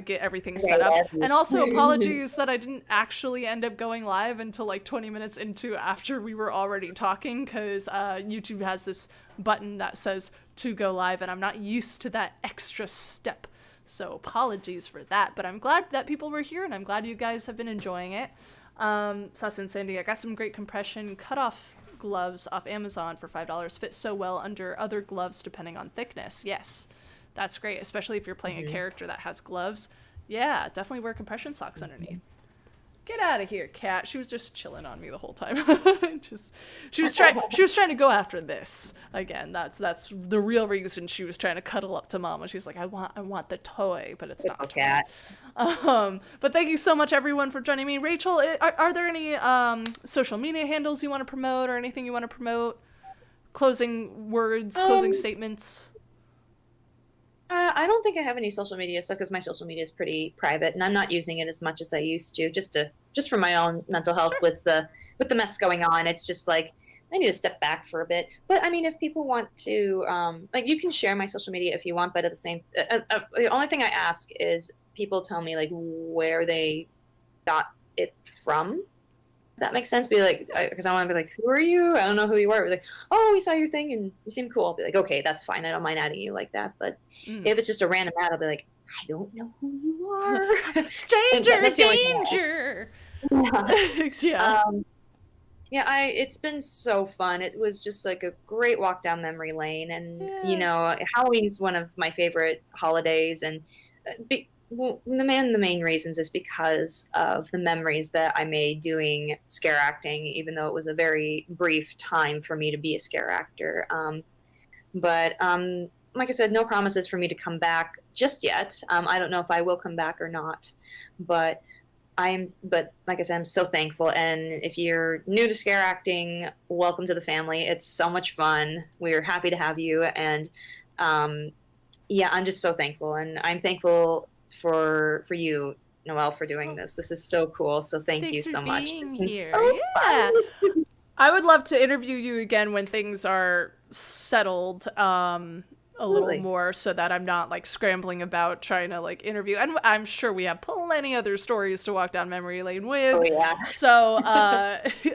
get everything set up. And also apologies that I didn't actually end up going live until like 20 minutes into after we were already talking, because YouTube has this button that says to go live and I'm not used to that extra step. So apologies for that, but I'm glad that people were here and I'm glad you guys have been enjoying it. Sasu and Sandy, I got some great compression cutoff gloves off Amazon for $5. Fit so well under other gloves depending on thickness. Yes, that's great, especially if you're playing a character that has gloves. Yeah, definitely wear compression socks underneath. Get out of here, cat. She was just chilling on me the whole time. Just she was trying to go after this. Again, that's the real reason she was trying to cuddle up to Mama. She's like, I want the toy, but it's not Cat. but thank you so much everyone for joining me. Rachel, are there any social media handles you want to promote or anything you want to promote? Closing words, closing statements? I don't think I have any social media stuff because my social media is pretty private, and I'm not using it as much as I used to. Just for my own mental health Sure. with the mess going on. It's just like I need to step back for a bit. But I mean, if people want to, like, you can share my social media if you want. But at the same, the only thing I ask is people tell me like where they got it from. That makes sense. Be like, because I want to be like, who are you? I don't know who you are. Be like, oh, we saw your thing and you seem cool. I'll be like, okay, that's fine. I don't mind adding you like that. But Mm. if it's just a random ad, I'll be like, I don't know who you are. Stranger That's the only thing danger. I Yeah. yeah, it's been so fun. It was just like a great walk down memory lane, and Yeah. Halloween's one of my favorite holidays, and the main reasons is because of the memories that I made doing scare acting, even though it was a very brief time for me to be a scare actor. But like I said, no promises for me to come back just yet. I don't know if I will come back or not, but but like I said, I'm so thankful. And if you're new to scare acting, welcome to the family. It's so much fun. We're happy to have you. And yeah, I'm just so thankful. And I'm thankful for you, Noelle, for doing this. This is so cool. So thank you Thanks for so much. being It's been here. so Yeah. fun. I would love to interview you again when things are settled a little Absolutely. more so that I'm not like scrambling about trying to like interview. And I'm sure we have plenty other stories to walk down memory lane with. Oh yeah. So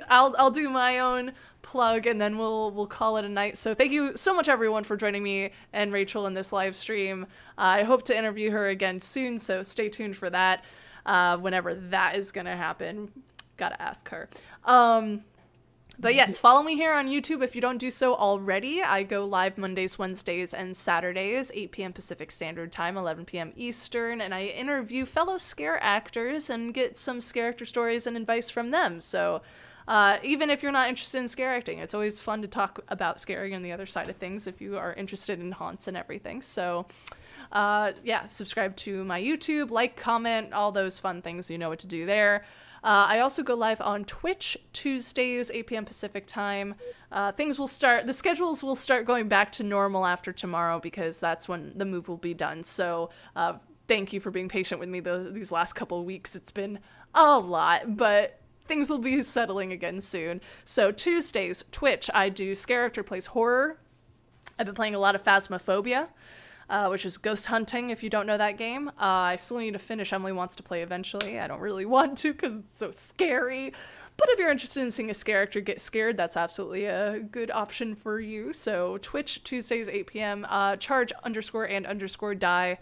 I'll do my own plug and then we'll call it a night. So thank you so much everyone for joining me and Rachel in this live stream. I hope to interview her again soon, so stay tuned for that. Whenever that is gonna happen. Gotta ask her. But yes, follow me here on YouTube if you don't do so already. I go live Mondays, Wednesdays, and Saturdays, 8 p.m. Pacific Standard Time, 11 p.m. Eastern, and I interview fellow scare actors and get some Scareactor stories and advice from them. So even if you're not interested in scare acting, it's always fun to talk about scaring and the other side of things if you are interested in haunts and everything. So yeah, subscribe to my YouTube, like, comment, all those fun things. You know what to do there. I also go live on Twitch Tuesdays, 8 p.m. Pacific time. The schedules will start going back to normal after tomorrow because that's when the move will be done. So thank you for being patient with me these last couple of weeks. It's been a lot, but things will be settling again soon. So Tuesdays, Twitch, I do Scareactor Plays Horror. I've been playing a lot of Phasmophobia. which is ghost hunting, if you don't know that game. I still need to finish Emily Wants to Play eventually. I don't really want to because it's so scary. But if you're interested in seeing a Scareactor get scared, that's absolutely a good option for you. So Twitch, Tuesdays, 8 p.m., charge_and_die.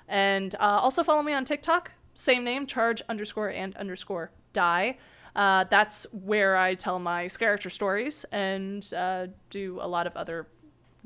And also follow me on TikTok. Same name, charge_and_die. That's where I tell my Scareactor stories and do a lot of other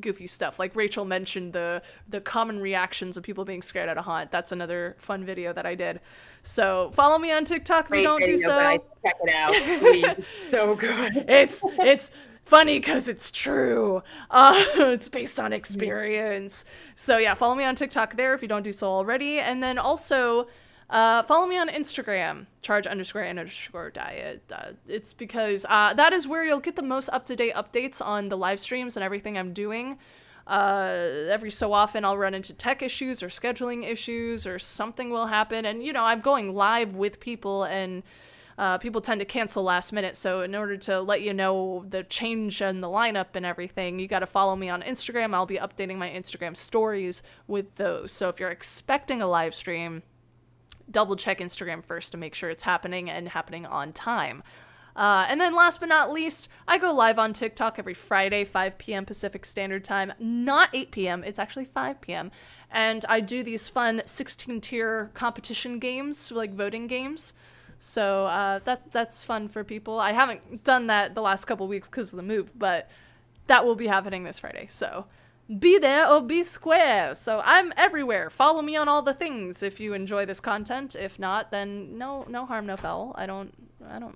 goofy stuff. Like Rachel mentioned the common reactions of people being scared at a haunt. That's another fun video that I did. So follow me on TikTok if you don't do so. Check it out, please. So good. It's funny because it's true. It's based on experience. So yeah, follow me on TikTok there if you don't do so already. And then also follow me on Instagram, charge_and_die. It's because that is where you'll get the most up-to-date updates on the live streams and everything I'm doing. Every so often I'll run into tech issues or scheduling issues or something will happen. And, you know, I'm going live with people and people tend to cancel last minute. So in order to let you know the change in the lineup and everything, you got to follow me on Instagram. I'll be updating my Instagram stories with those. So if you're expecting a live stream, double check Instagram first to make sure it's happening and happening on time. And then last but not least, I go live on TikTok every Friday, 5 p.m. Pacific Standard Time. Not 8 p.m., it's actually 5 p.m. And I do these fun 16-tier competition games, like voting games. So that's fun for people. I haven't done that the last couple weeks because of the move, but that will be happening this Friday. So be there or be square. So I'm everywhere. Follow me on all the things if you enjoy this content. If not, then no harm, no foul. I don't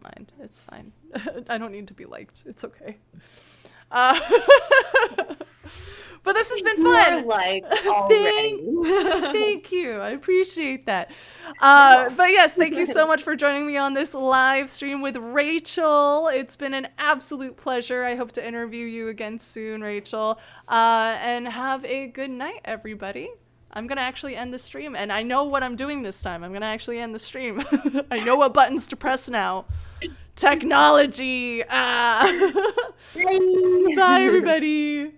mind. It's fine. I don't need to be liked. It's okay. But this has been fun. Thank you. I appreciate that. But yes, thank you so much for joining me on this live stream with Rachel. It's been an absolute pleasure. I hope to interview you again soon, Rachel. And have a good night, everybody. I'm going to actually end the stream, and I know what I'm doing this time. I'm going to actually end the stream. I know what buttons to press now. Technology. Bye, everybody.